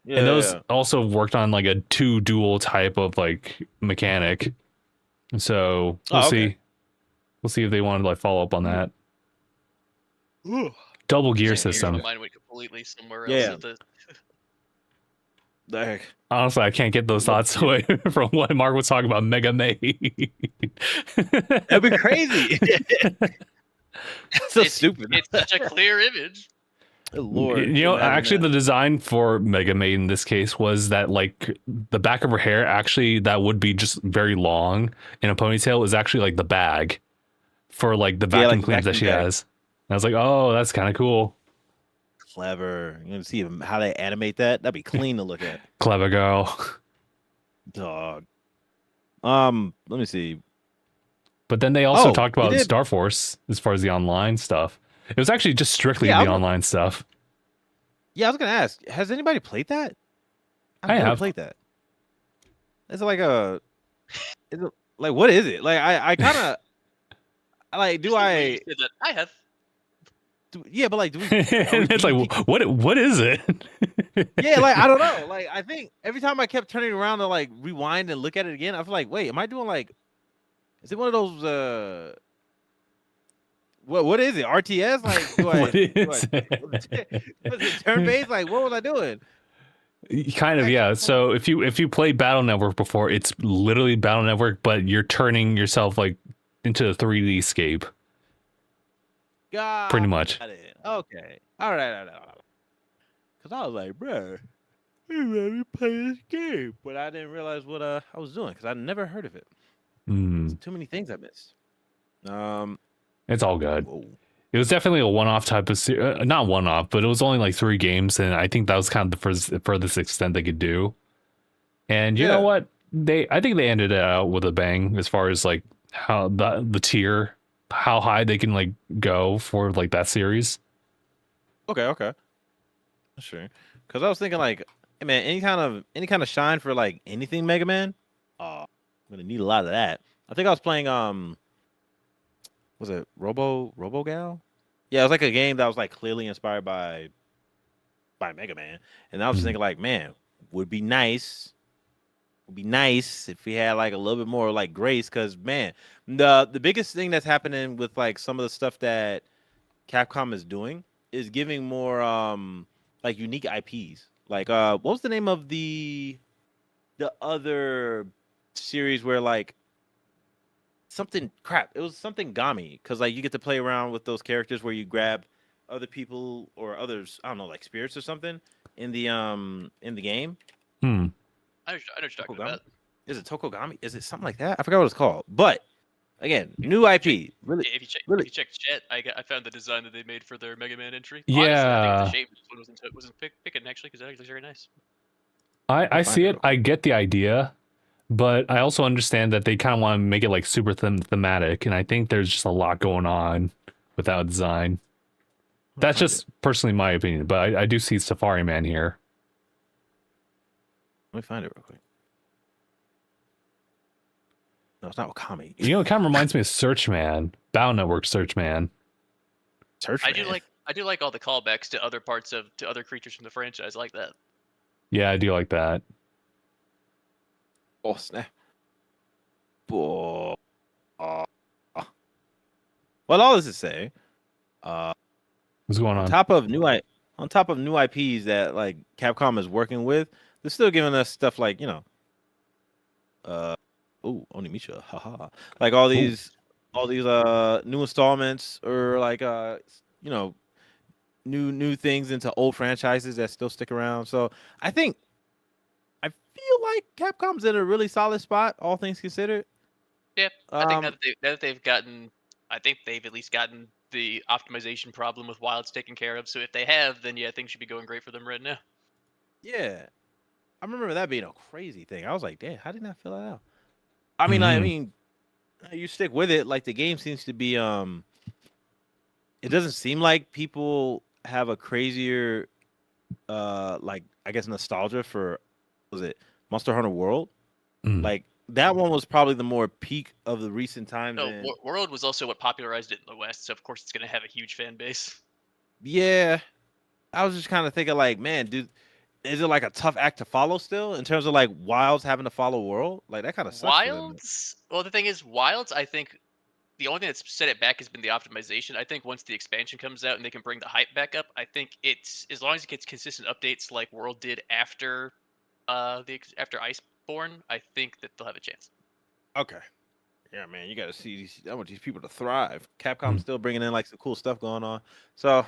Yeah, and those also worked on like a 2 dual type of like mechanic. So we'll see. We'll see if they want to like follow up on that. Ooh. Double gear system. Mine went completely somewhere else. Yeah. The heck. Honestly, I can't get those thoughts away from what Mark was talking about. Mega Maid. That'd be crazy. So stupid. It's such a clear image. Lord, you know, actually, the design for Mega Maid in this case was that like the back of her hair, actually, that would be just very long in a ponytail, is actually like the bag for like the vacuum cleaners that she has. And I was like, oh, that's kind of cool. Clever. You're gonna see how they animate that. That'd be clean to look at. Clever girl. Dog. Let me see. But then they also talked about Star Force as far as the online stuff. It was actually just strictly the online stuff. Yeah, I was gonna ask. Has anybody played that? I have played that. It's like a. Is it, like what is it? Like I kind of. Like do I? I have. Yeah, but like do we? It's like what is it? Yeah, like I don't know. Like I think every time I kept turning around to like rewind and look at it again, I feel like, wait, am I doing like? Is it one of those? What is it? RTS? Like, do I? What is it? Was it turn-based? Like, what was I doing? Kind of, yeah. So if you played Battle Network before, it's literally Battle Network, but you're turning yourself like into a 3D scape. God, pretty much. Okay. All right. Because I was like, bro, we ready to play this game, but I didn't realize what I was doing because I never heard of it. Too many things I missed. It's all good. Whoa. It was definitely a one-off type of not one-off, but it was only like 3 games, and I think that was kind of the furthest extent they could do. And you know what? I think they ended it out with a bang as far as like how the tier, how high they can like go for like that series. Okay. Sure. Because I was thinking like, hey man, any kind of shine for like anything Mega Man. I'm gonna need a lot of that. I think I was playing was it RoboGal? Yeah, it was like a game that was like clearly inspired by Mega Man, and I was just thinking like, man, would be nice if we had like a little bit more like grace, because man, the biggest thing that's happening with like some of the stuff that Capcom is doing is giving more like unique IPs. Like what was the name of the other series where like something crap? It was something Gami, because like you get to play around with those characters where you grab other people or others, I don't know, like spirits or something in the game. Hmm. I know what you're talking about. Is it Tokogami? Is it something like that? I forgot what it's called. But again, new IP. Really, If you check, really. if you check chat, I found the design that they made for their Mega Man entry. Yeah. Honestly, I think the shape wasn't picking actually, because it actually looks very nice. I see it. I get the idea, but I also understand that they kind of want to make it like super thematic, and I think there's just a lot going on without design. That's just personally my opinion, but I do see Safari Man here. Let me find it real quick. No, it's not Okami. You know, it kind of reminds me of Search Man, Bow Network Search Man. I do like all the callbacks to other to other creatures from the franchise. I like that. Yeah, I do like that. Oh snap! Oh. Well, all this to say, What's going on? on top of new IPs that like Capcom is working with, they're still giving us stuff like, you know, Onimusha, haha, like all these new installments, or like you know, new things into old franchises that still stick around. So I feel like Capcom's in a really solid spot, all things considered. Yeah, I think now that they've gotten, I think they've at least gotten the optimization problem with Wilds taken care of. So if they have, then yeah, things should be going great for them right now. Yeah, I remember that being a crazy thing. I was like, damn, how did I feel that out? I mean, you stick with it. Like the game seems to be, it doesn't seem like people have a crazier, like I guess nostalgia for, was it Monster Hunter World? Like that one was probably the more peak of the recent times. No, World was also what popularized it in the West, so of course it's going to have a huge fan base. Yeah, I was just kind of thinking, like, man, dude, is it like a tough act to follow still in terms of like Wilds having to follow World? Like that kind of sucks. Wilds. Well, the thing is, Wilds. I think the only thing that's set it back has been the optimization. I think once the expansion comes out and they can bring the hype back up, I think it's, as long as it gets consistent updates like World did after after Iceborne, I think that they'll have a chance. Okay. Yeah, man, you got to see these. I want these people to thrive. Capcom's still bringing in like some cool stuff going on. So,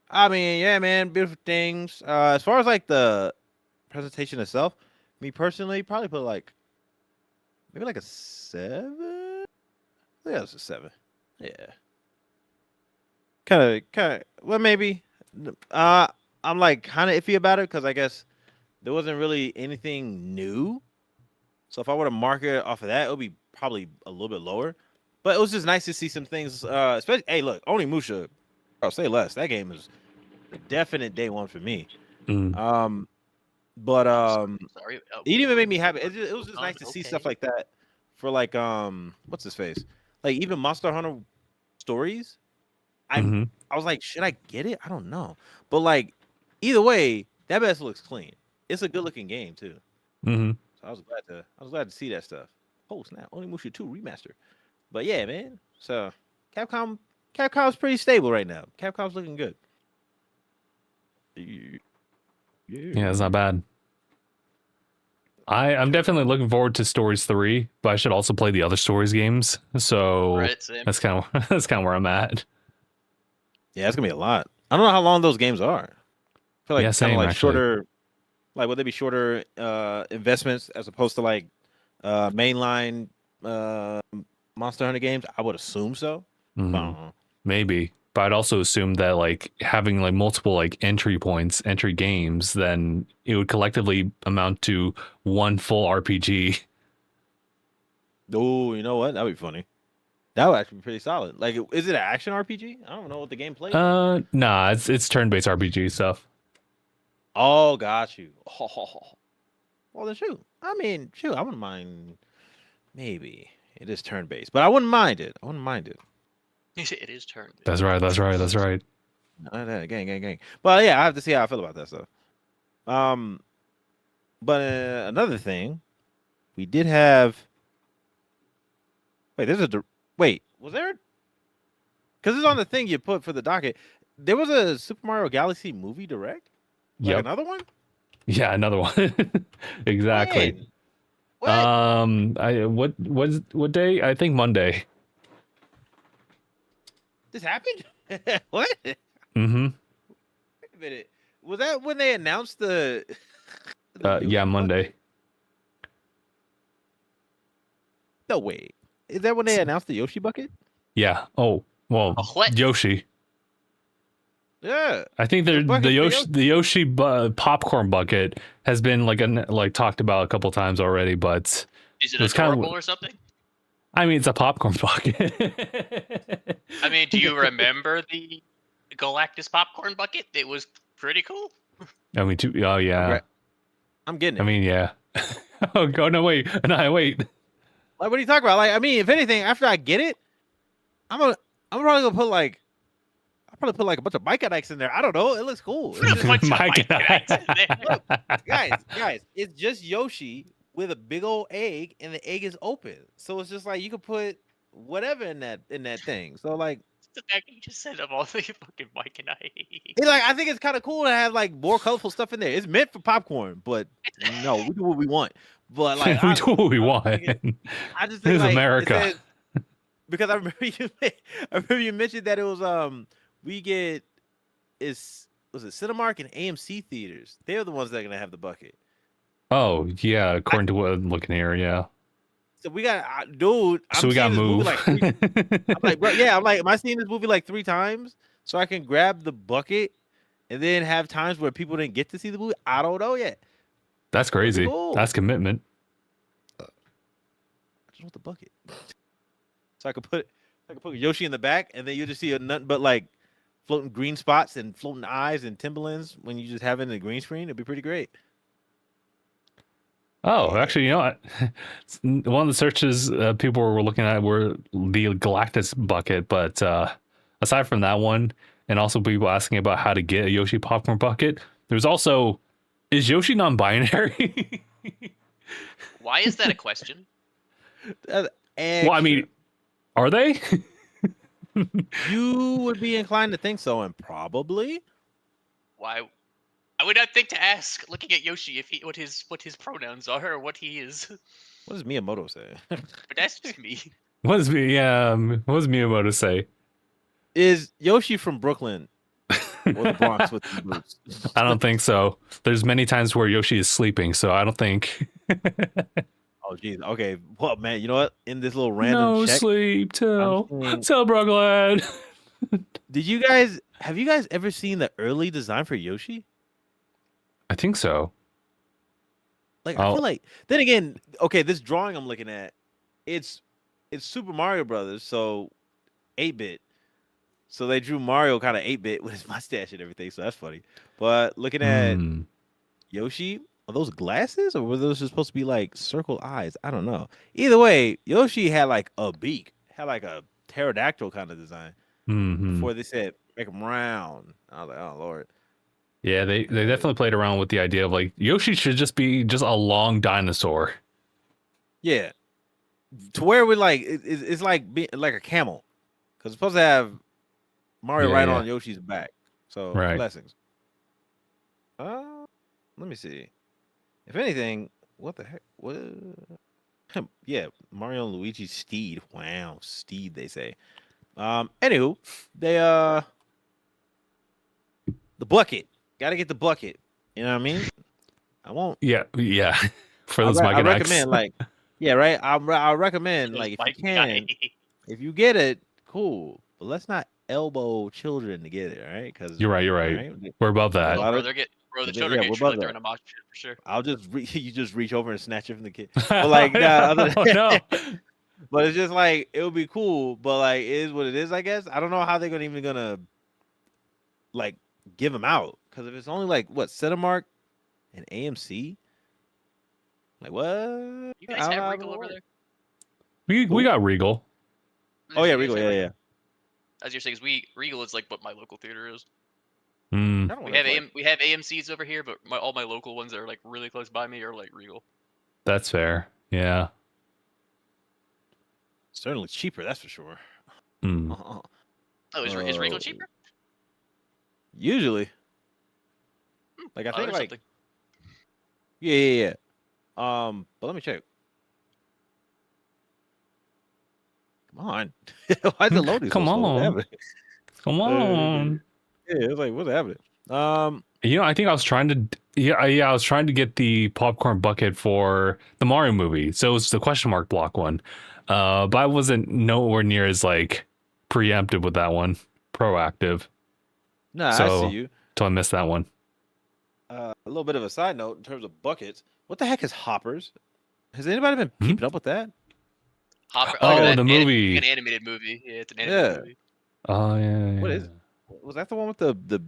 I mean, yeah, man, beautiful things. As far as like the presentation itself, me personally, probably put like maybe like a 7. Yeah, it's a 7. Yeah. Kind of. Well, maybe. I'm like kind of iffy about it because I guess there wasn't really anything new. So if I were to mark it off of that, it would be probably a little bit lower. But it was just nice to see some things. Especially, hey, look, Onimusha. I'll say less. That game is a definite day one for me. But Sorry, it even made me happy. It was just nice to see stuff like that for like what's his face? Like even Monster Hunter Stories. I was like, should I get it? I don't know. But like either way, that mess looks clean. It's a good looking game too. So I was glad to see that stuff. Oh snap! Onimusha 2 remaster. But yeah, man. So Capcom's pretty stable right now. Capcom's looking good. Yeah, it's not bad. I'm definitely looking forward to Stories 3, but I should also play the other Stories games. So that's kind of where I'm at. Yeah, it's gonna be a lot. I don't know how long those games are. I feel like same, like actually. shorter. Like, would they be shorter investments as opposed to like mainline Monster Hunter games? I would assume so. Maybe. but I'd also assume that like having like multiple like entry games, then it would collectively amount to one full RPG. Oh, you know what? That'd be funny. That would actually be pretty solid. Like, is it an action RPG? I don't know what the gameplay is. Nah, it's turn-based RPG stuff. Oh, got you. Oh. Well, then shoot. I mean, shoot, I wouldn't mind. Maybe it is turn-based, but I wouldn't mind it. I wouldn't mind it. It is turn. That's right. Gang. But yeah, I have to see how I feel about that stuff. But another thing, we did have. Wait, was there? Because it's on the thing you put for the docket. There was a Super Mario Galaxy movie direct. Like another one. Yeah, another one. Exactly. When? What? What day? I think Monday. This happened? What? Mm-hmm. Wait a minute. Was that when they announced the yeah, Monday. No, wait. Is that when they announced the Yoshi bucket? Yeah. Oh, well, what? Yoshi. Yeah. I think the Yoshi popcorn bucket has been like talked about a couple times already, but is it adorable or something? I mean, it's a popcorn bucket. I mean, do you remember the Galactus popcorn bucket? It was pretty cool. I mean, oh yeah. I'm getting it. I mean, yeah. Oh, no, wait. No, wait. Like, what are you talking about? Like, I mean, if anything, after I get it, I'm probably gonna put like. I'll probably put like a bunch of Mike and Ike's in there. I don't know. It looks cool. Mike and Ike. Look, guys, it's just Yoshi with a big old egg, and the egg is open. So it's just like you could put whatever in that thing. So like, the fact you just said of all the fucking Mike and Ike. Like, I think it's kind of cool to have like more colorful stuff in there. It's meant for popcorn, but no, we do what we want. But like, we do what we want. I just think this is like, America. Because I remember you mentioned that it was we get was it Cinemark and AMC theaters? They're the ones that are gonna have the bucket. Oh yeah, according to what I'm looking here, yeah. So we got dude. So we got move. I'm like, bro, yeah. I'm like, am I seeing this movie like 3 times so I can grab the bucket and then have times where people didn't get to see the movie? I don't know yet. That's crazy. Cool. That's commitment. I just want the bucket, so I could put Yoshi in the back, and then you just see nothing but like floating green spots and floating eyes and Timberlands when you just have it in the green screen. It'd be pretty great. Oh, actually, you know what? One of the searches people were looking at were the Galactus bucket, but aside from that one, and also people asking about how to get a Yoshi popcorn bucket, there's also, is Yoshi non-binary? Why is that a question? Well, I mean, are they? You would be inclined to think so, and probably. Why? I would not think to ask, looking at Yoshi, if what his pronouns are or what he is. What does Miyamoto say? But that's just me. What does Miyamoto say? Is Yoshi from Brooklyn or the Bronx with the boots? I don't think so. There's many times where Yoshi is sleeping, so I don't think. Oh, geez. Okay. Well, man, you know what? In this little random check, sleep till Brooklyn. Have you guys ever seen the early design for Yoshi? I think so. Like, I feel like, then again, okay, this drawing I'm looking at, it's Super Mario Brothers, so 8-bit. So they drew Mario kind of 8-bit with his mustache and everything, so that's funny. But looking at Yoshi, are those glasses, or were those just supposed to be like circle eyes? I don't know. Either way, Yoshi had like a beak, had like a pterodactyl kind of design. Before they said make him round. I was like, oh Lord. Yeah, they definitely played around with the idea of like Yoshi should just be just a long dinosaur. Yeah, to where we like it's like like a camel, because it's supposed to have Mario on Yoshi's back. So blessings. Let me see. If anything, what the heck? What? Yeah, Mario and Luigi's steed. Wow, steed. They say. Anywho, they the bucket. Gotta get the bucket. You know what I mean? I won't. Yeah. For those I recommend like, yeah, right. I recommend like if you can, if you get it, cool. But let's not elbow children to get it, all right? Because You're right. You're right. We're above that. A Oh, lot bro, of- the yeah, children we're get above like they're in that. a mosh pit for sure. I'll just you just reach over and snatch it from the kid. But like, nah, other than no. but it's just like it would be cool. But like, it is what it is, I guess. I don't know how they're gonna like give them out because if it's only like what Cinemark and AMC, like what? You guys have Regal over there? We got Regal. Oh yeah, Regal. Yeah. As you're saying, Regal is like what my local theater is. Mm, I don't We wanna have play. we have AMC's over here, but all my local ones that are like really close by me are like Regal. that's fair. Yeah. Certainly cheaper, that's for sure. Mm. Oh, is Regal cheaper? Usually. Like I Oh, think there's like something. yeah. But let me check. Come on. Why is it loading? Come so slow? What's on. happening? Come on. Yeah, it's like what's happening? I think I was trying to I was trying to get the popcorn bucket for the Mario movie. So it was the question mark block one. But I wasn't nowhere near as like preemptive with that one. Proactive. Nah, I So- see you. So I missed that one. A little bit of a side note in terms of buckets. What the heck is hoppers? Has anybody been Hmm? keeping up with that? Hopper, Oh, that the movie. an animated movie. Yeah, it's an animated movie. Oh yeah. What is it? Was that the one with the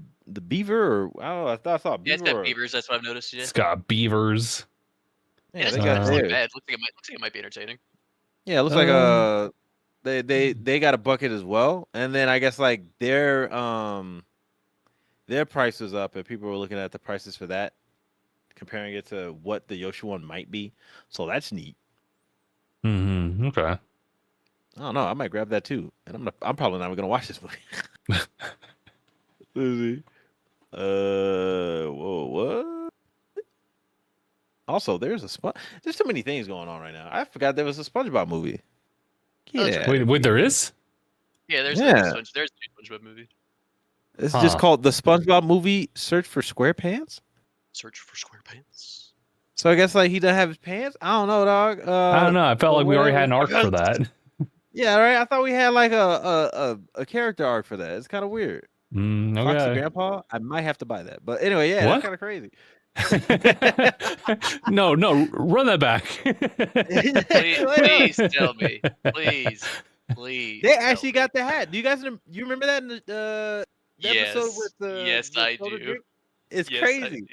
beaver or I don't know? I thought I saw a Yeah, it's beaver. got or- beavers. That's what I've noticed. Yeah, It's got beavers. Yeah, it they doesn't got look theirs. bad. Looks like it might be entertaining. Yeah, it looks like they got a bucket as well, and then I guess like their price was up, and people were looking at the prices for that, comparing it to what the Yoshi one might be. So that's neat. Mm-hmm. Okay. I don't know. I might grab that too, and I'm probably not even gonna watch this movie. Let's see. Whoa, what? Also, there's too many things going on right now. I forgot there was a SpongeBob movie. that's Yeah, Wait, there is? Yeah, there's Yeah. there's a SpongeBob movie. it's just Huh. called the SpongeBob movie. Search for SquarePants. Search for SquarePants. So I guess like he doesn't have his pants. I don't know, dog. I don't know. I felt but like we already whatever. had an arc for that. Yeah, right. I thought we had like a character arc for that. It's kind of weird. Foxy Okay. Grandpa. I might have to buy that. But anyway, yeah, What? that's kind of crazy. no, run that back. Please tell me. Please. They actually got the hat. Do you guys you remember that in the Yes. episode with the Yes, the I soda do. drink? It's Yes, I crazy. do.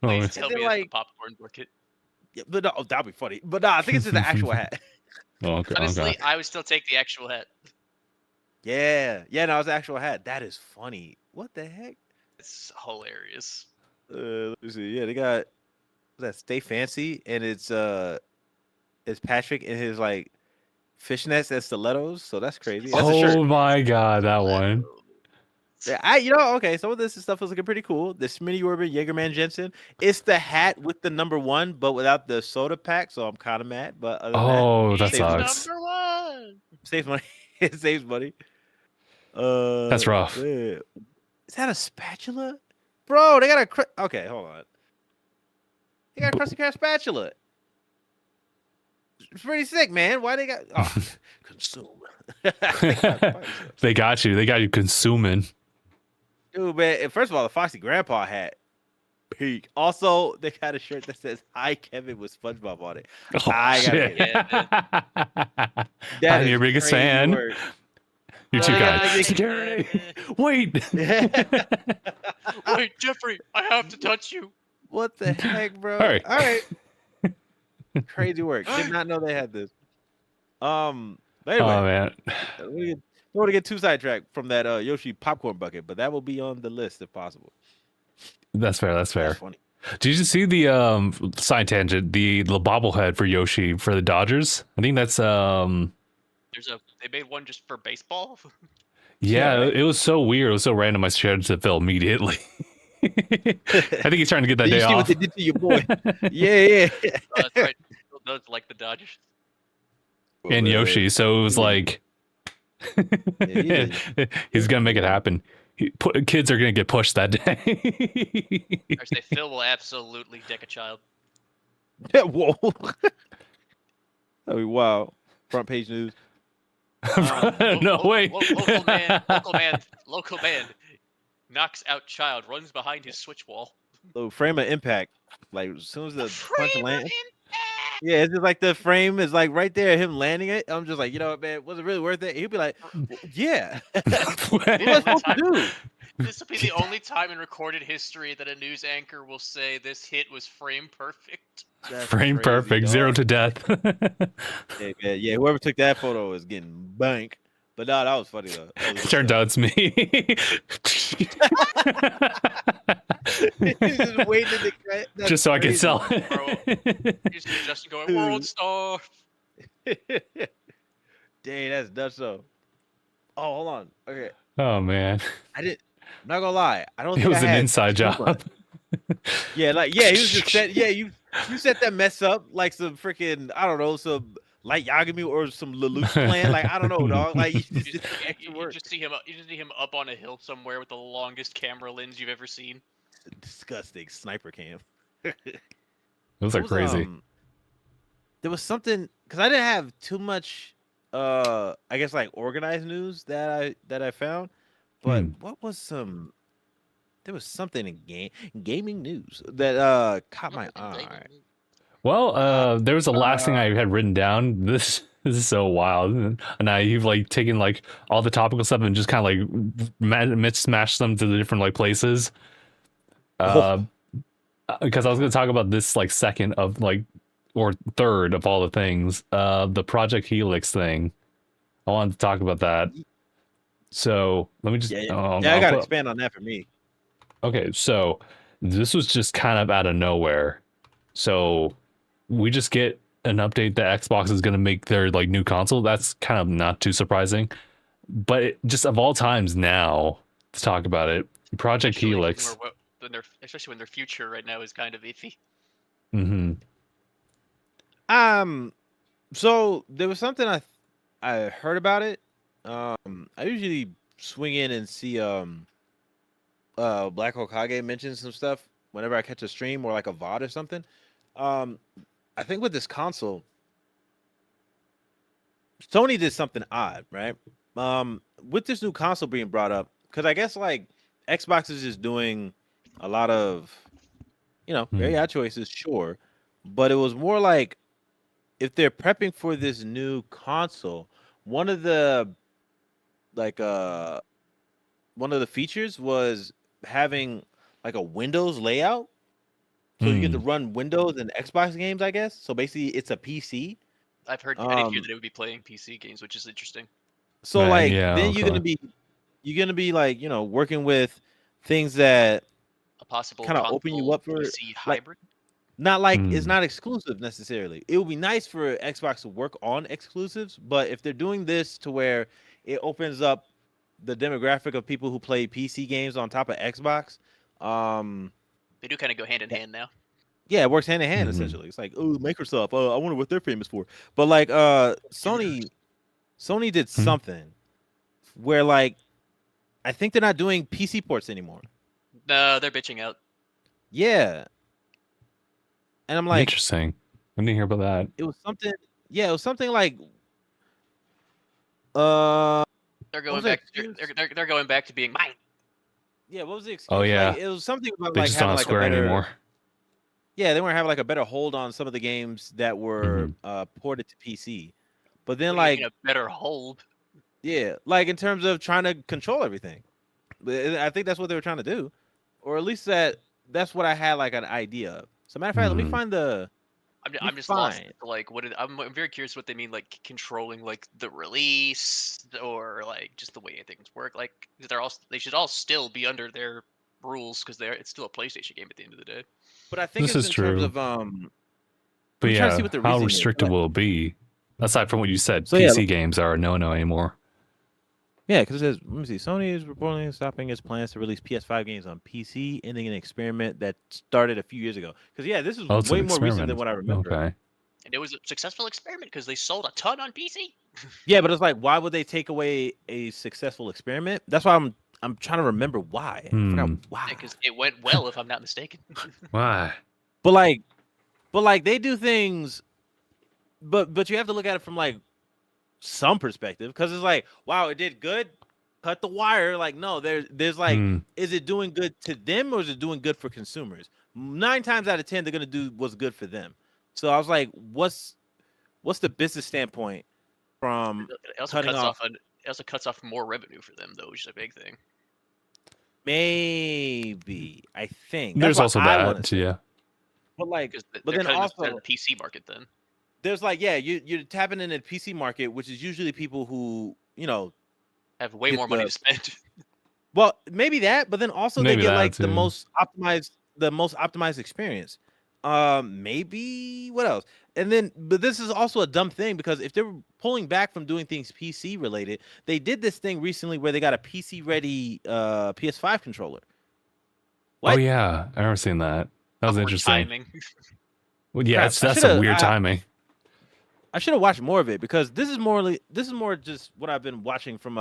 Oh, Please it's- tell And me then, it's the like- popcorn bucket. Yeah, but no, that'd be funny. But nah, I think it's just an actual hat. okay. Honestly, Okay. I would still take the actual hat. Yeah, no, it's an actual hat. That is funny. What the heck? It's hilarious. Let me see. Yeah, they got that Stay Fancy, and it's Patrick in his like fishnets and stilettos. So that's crazy. That's a shirt. Oh my god, that one. Yeah, okay. Some of this stuff is looking pretty cool. The Smitty Orban Jaegerman Jensen. It's the hat with the number 1, but without the soda pack. So I'm kind of mad. But other than Oh, that He's sucks. number one. that, saves money. It saves money. That's rough. Yeah. Is that a spatula, bro? They got a okay. Hold on. They got a Krusty Krab spatula. It's pretty sick, man. Why they got consume? They got you. They got you consuming. Dude, man. First of all, the Foxy Grandpa hat, peak. Also, they got a shirt that says "Hi, Kevin" with SpongeBob on it. Oh, I gotta shit. get I'm That your is biggest crazy fan. work. You two Oh, guys. yeah, Security. Wait. Wait, Jeffrey, I have to touch you. What the heck, bro? All right. All right. Crazy work. Did not know they had this. But anyway, Oh man. don't want to get too sidetracked from that Yoshi popcorn bucket, but that will be on the list if possible. That's fair. That's fair. That's funny. Did you see the side tangent, the bobblehead for Yoshi for the Dodgers? I think that's They made one just for baseball. yeah, right. it was so weird. It was so random. I shared it to Phil immediately. I think he's trying to get that Did you day see off. what they did to your boy? yeah. That's right. Phil does like the Dodgers. And Yoshi, so it was like Yeah, he's gonna make it happen. Kids are gonna get pushed that day. I say Phil will absolutely deck a child. Whoa. I mean, wow. Front page news. No way. Local man knocks out child, runs behind his switch wall. So frame of impact, like as soon as the punch Frame of lands. impact! Yeah, it's just like the frame is like right there, him landing it. I'm just like, you know what, man, was it really worth it? He'd be like, yeah. What am I supposed to do? This will be the only time in recorded history that a news anchor will say this hit was frame perfect. That's Frame crazy, perfect, dog. 0 to death. Yeah, man, yeah, whoever took that photo is getting bank. But no, that was funny though. That was Turns out it's me. He's just waiting to cut. That's Just so I can crazy. sell You it. just see Justin going, World Star. Dang, that's nuts though. Oh, hold on. Okay, Oh man, I didn't. I'm not gonna lie. I don't it think was I an had inside too job. much. Yeah, like he was just set. Yeah, you set that mess up like some freaking I don't know some light Yagami or some Lelouch plan. Like I don't know, dog. Like you just did some extra You work. just see him. You just see him up on a hill somewhere with the longest camera lens you've ever seen. Disgusting sniper cam. Those are What was, crazy. there was something because I didn't have too much I guess like organized news that I found. But what was some there was something in gaming news that caught my eye. Well, there was the last thing I had written down. This is so wild, and you've like taken like all the topical stuff and just kind of like smashed them to the different like places. Because I was going to talk about this like second of like or third of all the things, the Project Helix thing. I wanted to talk about that. So let me just I I'll gotta put- expand on that for me. Okay, so this was just kind of out of nowhere. So we just get an update that Xbox is going to make their like new console. That's kind of not too surprising. But just of all times now to talk about it, Project Helix. Especially when their future right now is kind of iffy. Mm-hmm. So there was something I heard about it. I usually swing in and see Black Hokage mention some stuff whenever I catch a stream or like a VOD or something. I think with this console, Sony did something odd, right? With this new console being brought up, because I guess like Xbox is just doing a lot of, very odd choices, sure, but it was more like if they're prepping for this new console, one of the features was having like a Windows layout. So you get to run Windows and Xbox games, I guess. So basically it's a PC. I've heard I did hear that it would be playing PC games, which is interesting. So like yeah, then okay. you're gonna be like, working with things that A possible kind of open you up for PC hybrid. not like it's not exclusive necessarily. It would be nice for Xbox to work on exclusives, but if they're doing this to where it opens up the demographic of people who play PC games on top of Xbox, They do kind of go hand in hand now. yeah, it works hand in hand essentially. It's like, oh, Microsoft, I wonder what they're famous for. But like Sony did something where like I think they're not doing PC ports anymore. No, they're bitching out. Yeah. And I'm like, interesting. I didn't hear about that. it was something. Yeah, it was something like, They're going back. They're going back to being mine. Yeah, what was the excuse? Oh yeah, like, it was something about they like just having don't like swear a better. anymore. Yeah, they weren't having like a better hold on some of the games that were ported to PC. But then like a better hold. Yeah, like in terms of trying to control everything. I think that's what they were trying to do, or at least that's what I had like an idea of. So matter of fact, let me find the. I'm just lost. Like, I'm very curious what they mean, like controlling like the release or like just the way things work. Like they should all still be under their rules because it's still a PlayStation game at the end of the day. But I think This it's is in true. terms of But I'm trying yeah, to see what the how reasoning is, restricted like- will it be? Aside from what you said, So, PC yeah. games are no anymore. Yeah, because it says, let me see. Sony is reportedly stopping its plans to release PS5 games on PC, ending an experiment that started a few years ago. Because yeah, this is Oh, it's way an more recent than experiment. what I remember. Okay. And it was a successful experiment because they sold a ton on PC. Yeah, but it's like, why would they take away a successful experiment? That's why I'm trying to remember why. I forgot why. Because it went well, if I'm not mistaken. Why? But like they do things, but you have to look at it from like some perspective, because it's like, wow, it did good. Cut the wire. Like, no, there's like, is it doing good to them or is it doing good for consumers? 9 times out of 10, they're gonna do what's good for them. So I was like, what's the business standpoint from It also cutting cuts off? it also cuts off more revenue for them, though, which is a big thing. Maybe, I think that's There's what also I want that, to say. yeah. But like, Because but they're then cutting also the PC market then. there's like, yeah, you're tapping into the PC market, which is usually people who, Have way get more money the to spend. well, maybe that, but then also they Maybe get that like too. the most optimized experience. Maybe what else? And then, but this is also a dumb thing because if they're pulling back from doing things PC related, they did this thing recently where they got a PC ready PS5 controller. Oh What? yeah, I remember seeing that. That was Awkward interesting. timing. Well, yeah, Crap, that's some weird timing. I should have watched more of it because this is more just what I've been watching from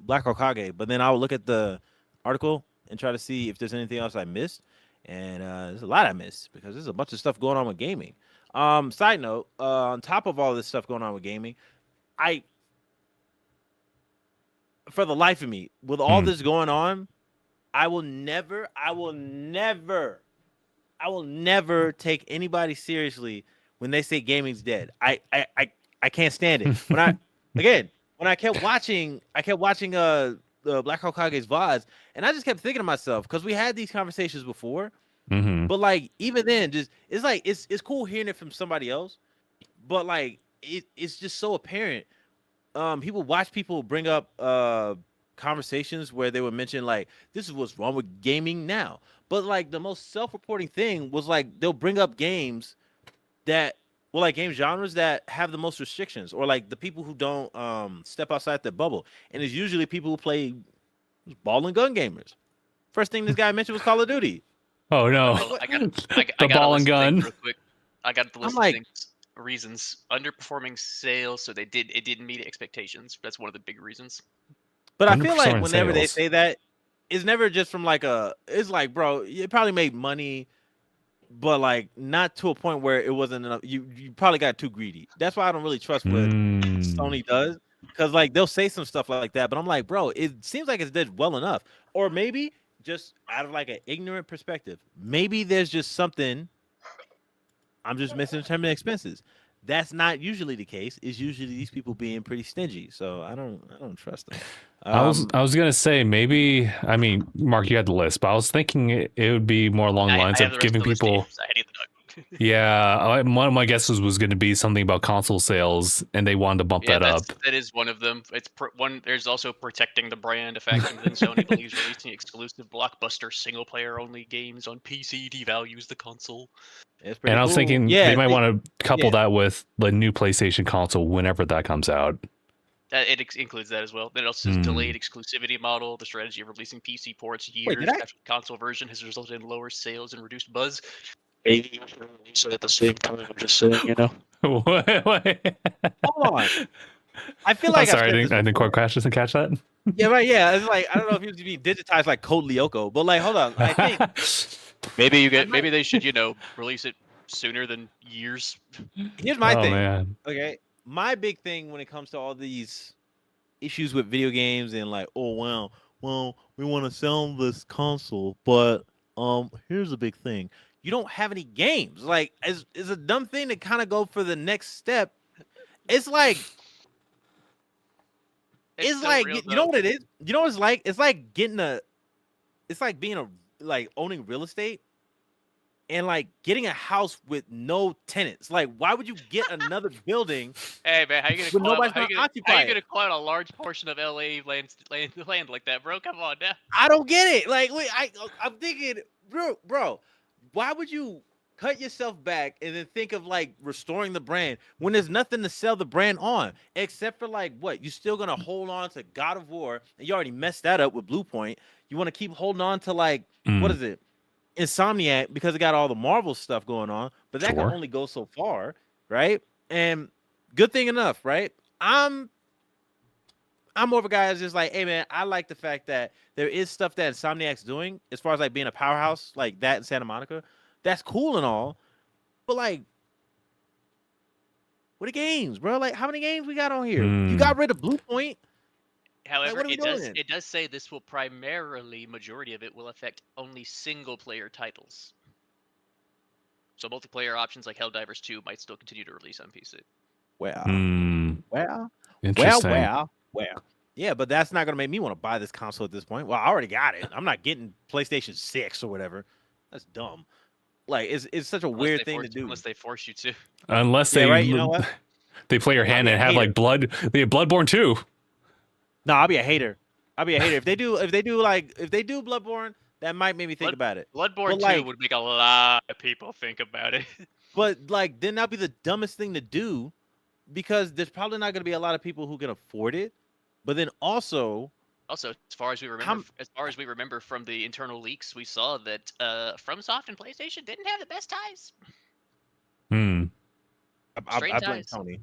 Black Hokage. But then I'll look at the article and try to see if there's anything else I missed. And there's a lot I missed because there's a bunch of stuff going on with gaming. Side note, on top of all this stuff going on with gaming, for the life of me, with all this going on, I will never take anybody seriously when they say gaming's dead. I can't stand it. When I kept watching the Black Hokage's VODs, and I just kept thinking to myself, because we had these conversations before, but like even then, just it's like it's cool hearing it from somebody else, but like it's just so apparent. People watch people bring up conversations where they would mention like this is what's wrong with gaming now. But like the most self-reporting thing was like they'll bring up games that like game genres that have the most restrictions, or like the people who don't step outside the bubble. And it's usually people who play ball and gun gamers. First thing this guy mentioned was Call of Duty. Oh no. The ball and gun. real quick. I got the list of things. Reasons: underperforming sales, so it didn't meet expectations. That's one of the big reasons. But I feel like whenever they say that, it's never just from like it's like, bro, it probably made money, but like not to a point where it wasn't enough. You probably got too greedy. That's why I don't really trust what Sony does, because like they'll say some stuff like that, but I'm like, bro, it seems like it's did well enough. Or maybe just out of like an ignorant perspective, maybe there's just something I'm just misinterpreting expenses. That's not usually the case. It's usually these people being pretty stingy. So I don't trust them. I was gonna say maybe. I mean, Mark, you had the list, but I was thinking it would be more along the lines of giving people. Yeah, one of my guesses was going to be something about console sales, and they wanted to bump that up. That is one of them. It's one. There's also protecting the brand. A fact that Sony believes releasing exclusive blockbuster single-player only games on PC devalues the console. And I was thinking they might want to couple that with the new PlayStation console whenever that comes out. It includes that as well. Then it also says delayed exclusivity model. The strategy of releasing PC ports years after the console version has resulted in lower sales and reduced buzz. So at the same time, I'm just saying, Wait. Hold on. I feel like I'm sorry, I didn't quite doesn't catch that. Yeah, right. Yeah, it's like I don't know if he was being digitized like Code Lyoko, but like, hold on. I think maybe they should release it sooner than years. Here's my thing. Man. Okay, my big thing when it comes to all these issues with video games and like, oh well, we want to sell this console, but here's a big thing. You don't have any games. Like, is a dumb thing to kind of go for the next step. It's like, it's like real, you know what it is. You know what it's like. It's like owning real estate and like getting a house with no tenants. Like, why would you get another building? Hey man, how you gonna call out a large portion of LA land like that, bro? Come on now. I don't get it. Like, wait, I'm thinking, bro. Why would you cut yourself back and then think of like restoring the brand when there's nothing to sell the brand on except for like what? You still gonna hold on to God of War, and you already messed that up with Blue Point. You want to keep holding on to like what is it, Insomniac, because it got all the Marvel stuff going on, but that can only go so far, right? And good thing enough, right? I'm more of a guy that's just like, hey man, I like the fact that there is stuff that Insomniac's doing as far as like being a powerhouse like that in Santa Monica. That's cool and all, but like, Where the games, bro? Like, how many games we got on here? You Hmm. got rid of Blue Point. However, what are we doing? it does say this will primarily, majority of it will affect only single player titles. So multiplayer options like Helldivers 2 might still continue to release on PC. Well, Hmm. well, Interesting. well. Yeah, but that's not gonna make me want to buy this console at this point. Well, I already got it. I'm not getting PlayStation 6 or whatever. That's dumb. Like, it's such a weird thing to do. Unless they force you to. Unless Yeah, they right. You know what? they play your I'll hand be a and have like hater. blood. They have Bloodborne too. No, I'll be a hater. I'll be a hater. If they do Bloodborne, that might make me think about it. Bloodborne But 2 like, would make a lot of people think about it. but like, then that'd be the dumbest thing to do, because there's probably not gonna be a lot of people who can afford it. But then also, Also, as far as we remember from the internal leaks, we saw that FromSoft and PlayStation didn't have the best ties. Hmm. I blame Sony.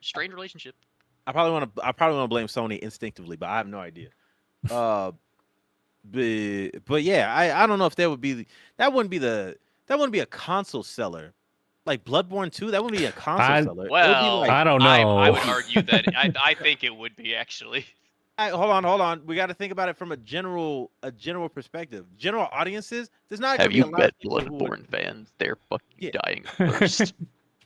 Strained relationship. I probably want to blame Sony instinctively, but I have no idea. But yeah, I don't know if that wouldn't be a console seller. Like Bloodborne 2, that wouldn't be a console seller. Well, it would be like, I don't know. I would argue that I think it would be actually. hold on. We got to think about it from a general perspective. General audiences, there's not going Have to be you a lot met of people who would, Bloodborne fans? They're fucking Yeah. dying first.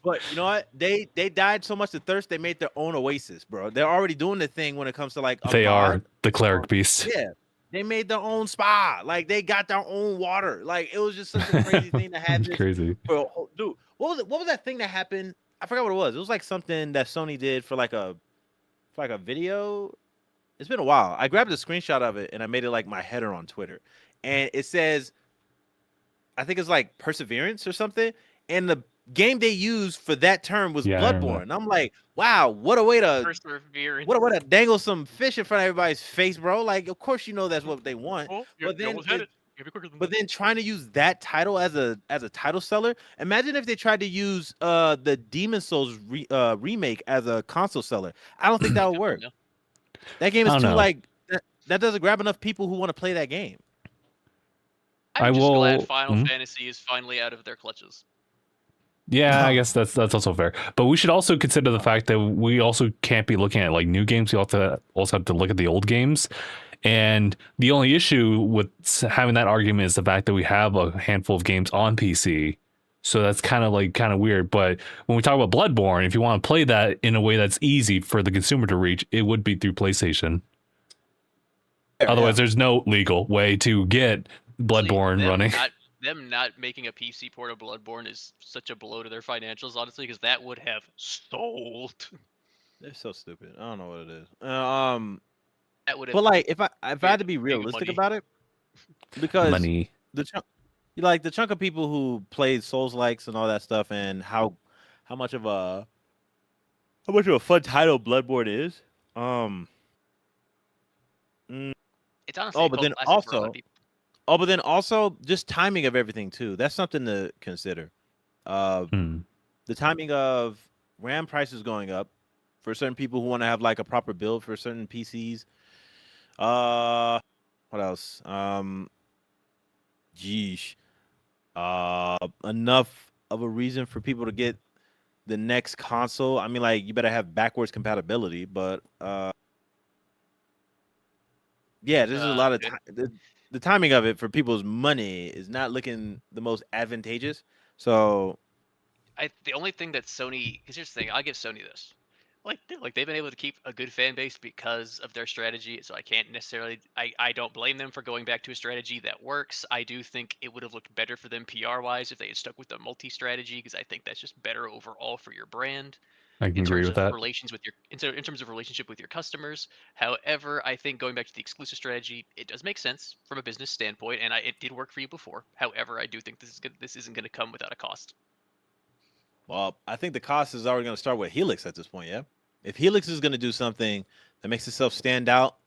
But you know what? They died so much of thirst, they made their own oasis, bro. They're already doing the thing when it comes to like a They are mod. the cleric beast. Yeah. They made their own spa. Like, they got their own water. Like, it was just such a crazy thing to have It's this. crazy. Bro, dude, what was that thing that happened? I forgot what it was. It was like something that Sony did for like a video. It's been a while. I grabbed a screenshot of it and I made it like my header on Twitter. And it says, I think it's like Perseverance or something. And the game they used for that term was Yeah, I remember Bloodborne. And I'm like, wow, what a way to Perseverance. what a way to dangle some fish in front of everybody's face, bro. Like, of course you know that's what they want. Oh, But then trying to use that title as a title seller. Imagine if they tried to use the Demon Souls remake as a console seller. I don't think that would work. No. That game I is don't too know. like that doesn't grab enough people who want to play that game. I'm just glad will- Final Mhm. Fantasy is finally out of their clutches. Yeah, I guess that's also fair. But we should also consider the fact that we also can't be looking at like new games. We also have to look at the old games. And the only issue with having that argument is the fact that we have a handful of games on PC. So that's kind of weird. But when we talk about Bloodborne, if you want to play that in a way that's easy for the consumer to reach, it would be through PlayStation. Otherwise, there's no legal way to get Bloodborne running. Them not making a PC port of Bloodborne is such a blow to their financials, honestly, because that would have sold. They're so stupid. I don't know what it is. That would have. But like, if I had to be big realistic money. about it, because Money. the chunk of people who played Souls likes and all that stuff, and how much of a fun title Bloodborne is. It's honestly but then classic for a lot of people. but then also just timing of everything too. That's something to consider. The timing of RAM prices going up for certain people who want to have like a proper build for certain PCs. What else? Enough of a reason for people to get the next console. I mean, like, you better have backwards compatibility, but yeah, there's a lot of the timing of it for people's money is not looking the most advantageous. So The only thing that Sony, because here's the thing, I'll give Sony this. Like they've been able to keep a good fan base because of their strategy. So I can't necessarily, I don't blame them for going back to a strategy that works. I do think it would have looked better for them PR wise if they had stuck with the multi-strategy, because I think that's just better overall for your brand. I can agree with that. In terms of relationship with your customers. However, I think going back to the exclusive strategy, it does make sense from a business standpoint, and it did work for you before. However, I do think this isn't going to come without a cost. Well, I think the cost is already going to start with Helix at this point, yeah? If Helix is going to do something that makes itself stand out,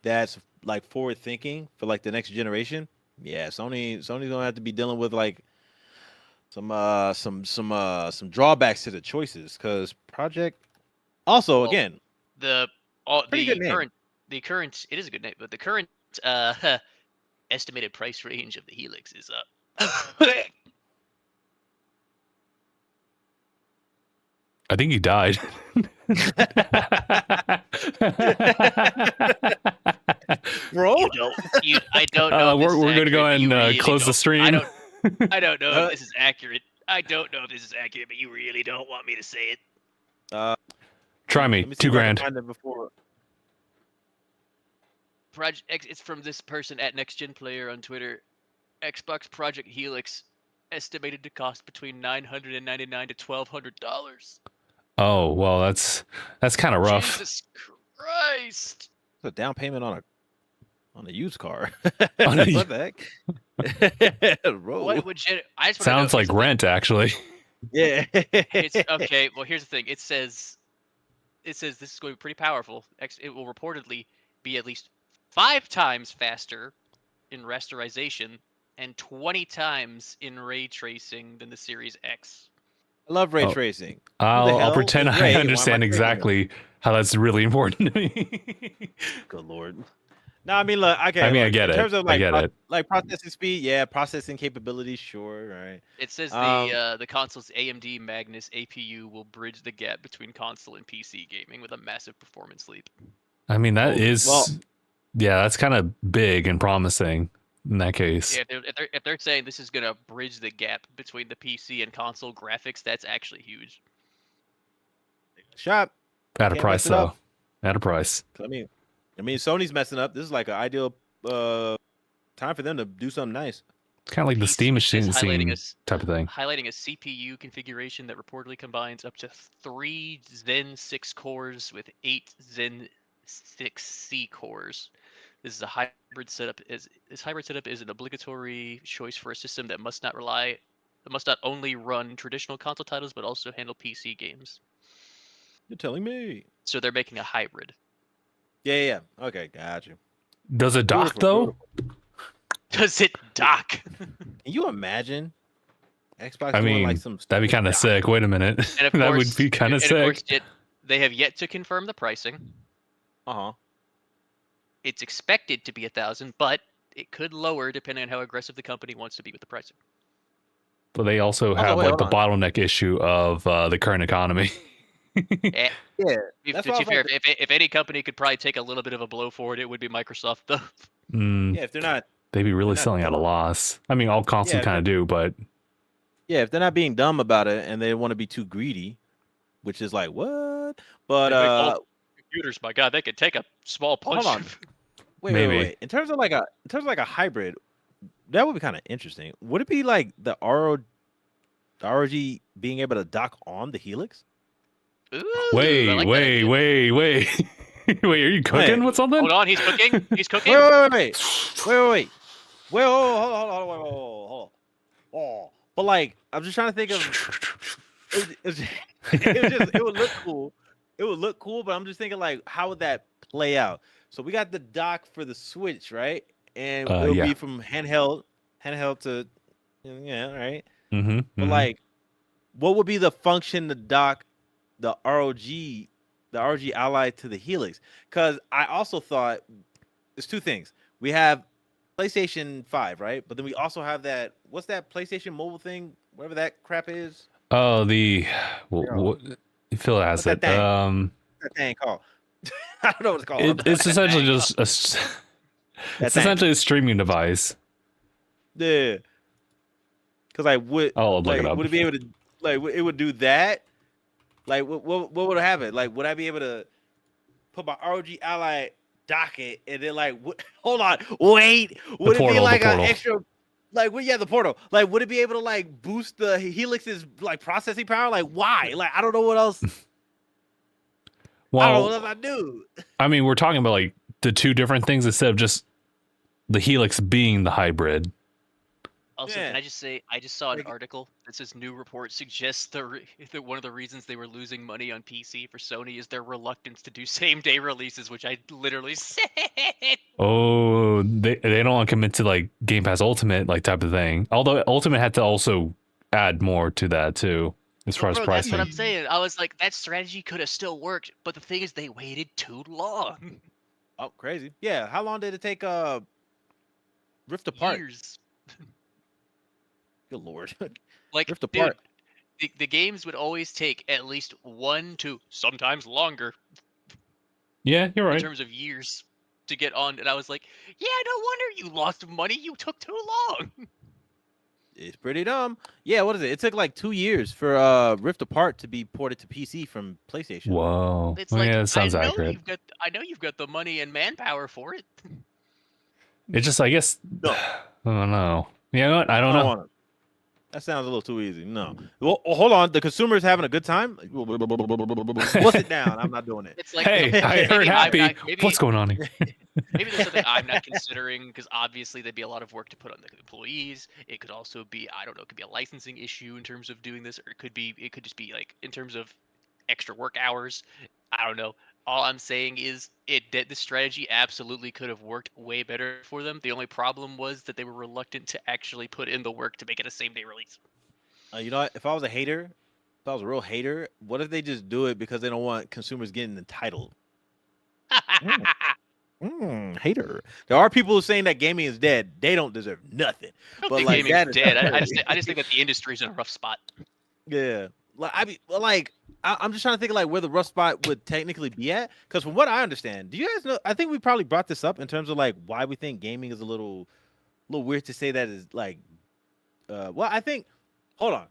that's like forward thinking for like the next generation, yeah, Sony's going to have to be dealing with like some drawbacks to the choices, because Project also, again, the current it is a good name, but the current estimated price range of the Helix is I think he died. Bro, I don't know. If this we're is gonna go accurate, but you and really close the don't- stream. I don't know Uh, if this is accurate. I don't know if this is accurate, but you really don't want me to say it. Try me. let me see $2 if I can grand. find it before. Project X, it's from this person at Next Gen Player on Twitter. Xbox Project Helix estimated to cost between $999 to $1,200. Oh well, that's kind of rough. Jesus Christ! It's a down payment on a used car. On a- what the heck? Bro. What would I just wanna know, Sounds like here's the thing. rent, actually. Yeah. It's okay. Well, here's the thing. It says this is going to be pretty powerful. It will reportedly be at least 5 times faster in rasterization and 20 times in ray tracing than the Series X. I love ray Oh. tracing. I'll hell pretend is I Ray? Why am I understand taking it? exactly how that's really important to me. Good lord. No, I mean, look, okay. I mean, I look, get in it. terms of I like, get it. like processing speed, yeah, processing capabilities, sure, right. It says Um, the console's AMD Magnus APU will bridge the gap between console and PC gaming with a massive performance leap. I mean, that is, well- yeah, that's kind of big and promising in that case. Yeah, if they're saying this is gonna bridge the gap between the PC and console graphics, that's actually huge. shop. At a Can't price, mess it up. though. At a price. I mean, Sony's messing up. This is like an ideal time for them to do something nice. It's kind of like the PC Steam is machine highlighting scene type of thing. Highlighting a CPU configuration that reportedly combines up to 3 Zen 6 cores with 8 Zen 6C cores. This is a hybrid setup. This hybrid setup is an obligatory choice for a system that must not only run traditional console titles but also handle PC games. You're telling me. So they're making a hybrid. Yeah. Okay, got you. Does it dock, Beautiful, though? Does it dock? Can you imagine Xbox I doing mean, like some that'd be kind of sick. Wait a minute. And of That course, would be kind of and of course, sick. they have yet to confirm the pricing. Uh-huh. It's expected to be 1,000, but it could lower depending on how aggressive the company wants to be with the pricing. But they also Hold on, have wait, like the hold bottleneck issue of the current economy. Eh, Yeah. if, That's to why I be was fair, like- if any company could probably take a little bit of a blow for it, it would be Microsoft, though. Mm, Yeah, if they're not they'd be really not selling at a dumb. loss. I mean, all consoles Yeah, kind of do, but if they're not being dumb about it and they want to be too greedy, which is like what? But They're like, "Oh, computers, my God, they could take a small punch." on. wait, maybe. wait. In terms of like a hybrid, that would be kind of interesting. Would it be like the ROG being able to dock on the Helix? Ooh, I like that wait. idea. Wait, are you cooking Wait. with something? Hold on, he's cooking. He's cooking. Wait. Hold on. Oh, but like, I'm just trying to think of. It would look cool. It would look cool, but I'm just thinking like, how would that play out? So we got the dock for the Switch, right? And it'll yeah. be from handheld to, yeah, right. Mm-hmm. But like, what would be the function to dock the ROG Ally to the Helix? Because I also thought there's two things. We have PlayStation 5, right? But then we also have that. What's that PlayStation mobile thing? Whatever that crap is. Oh, the Yeah. Phil has What's that it. thing? That thing called. I don't know what it's called. It's essentially thing. just it's That thing. essentially a streaming device. Yeah. Because I would. I'll look like, it up. would it be able to like? It would do that. Like what would happen? Like would I be able to put my ROG Ally dock it and then like hold on, wait, would it be portal, like the an portal. extra like the portal? Like would it be able to like boost the Helix's like processing power? Like why? Like I don't know what else. I don't know what Well, else I do. I mean, we're talking about like the two different things instead of just the Helix being the hybrid. Also, Yeah. can I just say, I just saw an Like- article that says new report suggests that one of the reasons they were losing money on PC for Sony is their reluctance to do same-day releases, which I literally said. Oh, they don't want to commit to like Game Pass Ultimate like type of thing. Although Ultimate had to also add more to that too, as far as Bro, that's pricing. what I'm saying. I was like, that strategy could have still worked, but the thing is, they waited too long. Oh, crazy. Yeah. How long did it take Rift Apart? Years. Good lord. Like, Rift dude, Apart. the games would always take at least 1 to sometimes longer Yeah, you're in right. terms of years to get on. And I was like, yeah, no wonder you lost money. You took too long. It's pretty dumb. Yeah, what is it? It took like 2 years for Rift Apart to be ported to PC from PlayStation. Whoa. It's Well, like yeah, that sounds accurate. I know you've got the money and manpower for it. It's just, I guess, No. I don't know. You know what? I don't I don't know. want it. That sounds a little too easy. No. Well, hold on. The consumer's having a good time. What's it down? I'm not doing it. It's like Hey, maybe I heard I'm happy. not- maybe- What's going on here? Maybe there's something I'm not considering because obviously there'd be a lot of work to put on the employees. It could also be, I don't know, it could be a licensing issue in terms of doing this, or it could just be like in terms of extra work hours. I don't know. All I'm saying is the strategy absolutely could have worked way better for them. The only problem was that they were reluctant to actually put in the work to make it a same-day release. You know what? If I was a hater, if I was a real hater, what if they just do it because they don't want consumers getting entitled? Hater. There are people who saying that gaming is dead. They don't deserve nothing. I don't But think like gaming's that is dead. I just think that the industry's in a rough spot. yeah. Like I mean, like I'm just trying to think of like where the rough spot would technically be at. Because from what I understand, do you guys know? I think we probably brought this up in terms of like why we think gaming is a little weird to say that is like. Well, I think. Hold on.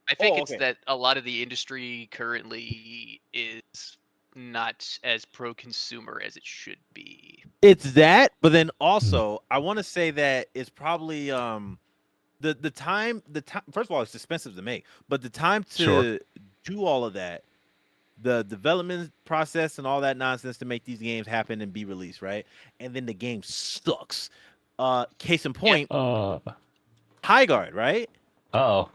I think Oh, it's okay. that a lot of the industry currently is not as pro-consumer as it should be. It's that, but then also I want to say that it's probably the time first of all it's expensive to make, but the time to Sure. do all of that, the development process and all that nonsense to make these games happen and be released, right? And then the game sucks. Case in point, High Guard, right? Oh.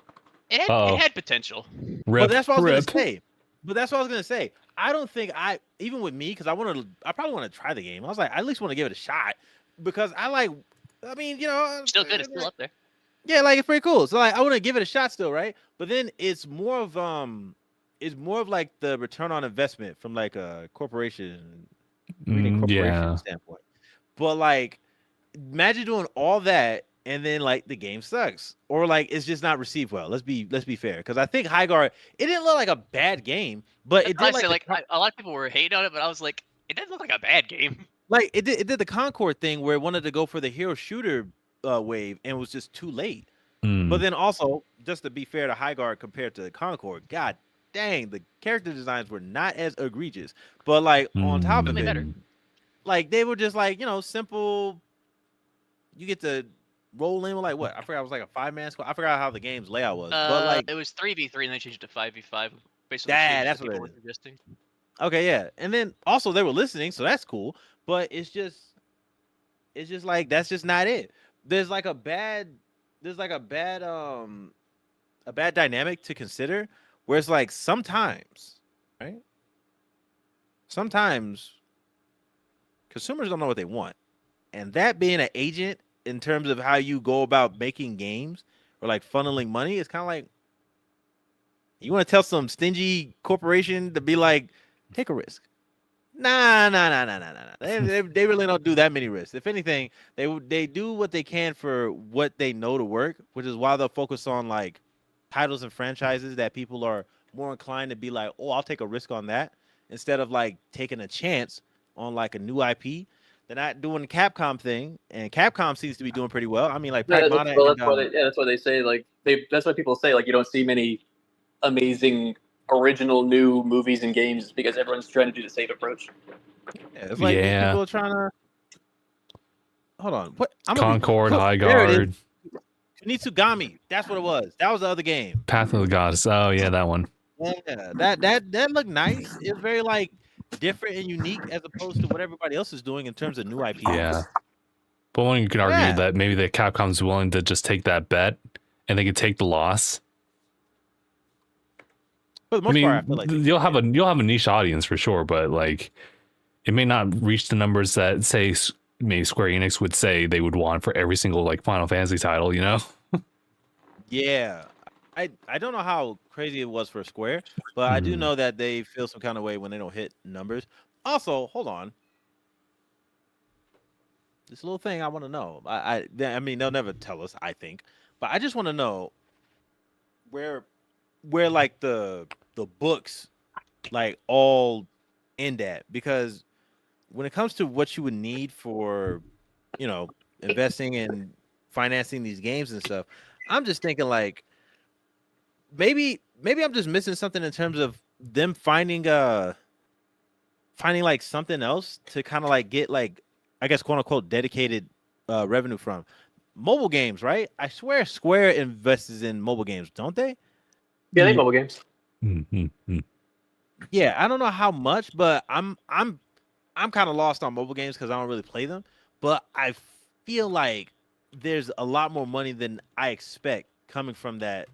It Uh-oh. had potential. Rip. But that's what I was Rip. gonna say. But that's what I was gonna say. I don't think even with me, because I probably want to try the game. I was like, I at least want to give it a shot because I mean, you know, Still good. It's still up there. yeah, like it's pretty cool. So like I want to give it a shot still, right? But then it's more of like the return on investment from like a corporation, Yeah. standpoint. But like imagine doing all that and then like the game sucks or like it's just not received well. Let's be fair, because I think High Guard, it didn't look like a bad game, but it did Honestly, a lot of people were hating on it, but I was like, it didn't look like a bad game. like it did the Concord thing where it wanted to go for the hero shooter wave and was just too late. But then also, just to be fair to High Guard compared to Concord, god dang, the character designs were not as egregious. But like on top of They it, better. like they were just like, you know, simple. You get to roll in with like what? I forgot it was like a 5-man squad. I forgot how the game's layout was. But like it was 3v3 and they changed it to 5v5 based on the Yeah, changes that's that what people it were is. suggesting. okay, yeah. And then also they were listening, so that's cool. But it's just like that's just not it. There's like a bad dynamic to consider where it's like sometimes, right? Sometimes consumers don't know what they want. And that being an agent in terms of how you go about making games or like funneling money is kind of like you want to tell some stingy corporation to be like, take a risk. Nah. They really don't do that many risks. If anything, they do what they can for what they know to work, which is why they'll focus on like titles and franchises that people are more inclined to be like, oh, I'll take a risk on that instead of like taking a chance on like a new IP. They're not doing the Capcom thing, and Capcom seems to be doing pretty well. I mean, like Pragmata That's why they say like that's why people say like you don't see many amazing original new movies and games because everyone's trying to do the safe approach. yeah, it's like these Yeah. people are trying to. Hold on, what? Concord, High There it is. Guard, Nitsugami. That's what it was. That was the other game. Path of the Goddess. Oh yeah, that one. Yeah, that looked nice. It's very like different and unique as opposed to what everybody else is doing in terms of new IPs. Yeah. But one could argue Yeah. that maybe the Capcom's willing to just take that bet and they could take the loss. For the most I mean, part, I feel like you'll have a niche audience for sure, but like it may not reach the numbers that say maybe Square Enix would say they would want for every single like Final Fantasy title, you know? yeah. I don't know how crazy it was for Square, but I do know that they feel some kind of way when they don't hit numbers. Also, hold on. This little thing I want to know. I mean, they'll never tell us, I think, but I just want to know where where like the books like all end at, because when it comes to what you would need for, you know, investing and financing these games and stuff, I'm just thinking like maybe I'm just missing something in terms of them finding like something else to kind of like get like, I guess, quote unquote dedicated revenue from mobile games, right? I swear Square invests in mobile games, don't they? Yeah, they mobile games. Yeah, I don't know how much, but I'm kind of lost on mobile games because I don't really play them. But I feel like there's a lot more money than I expect coming from that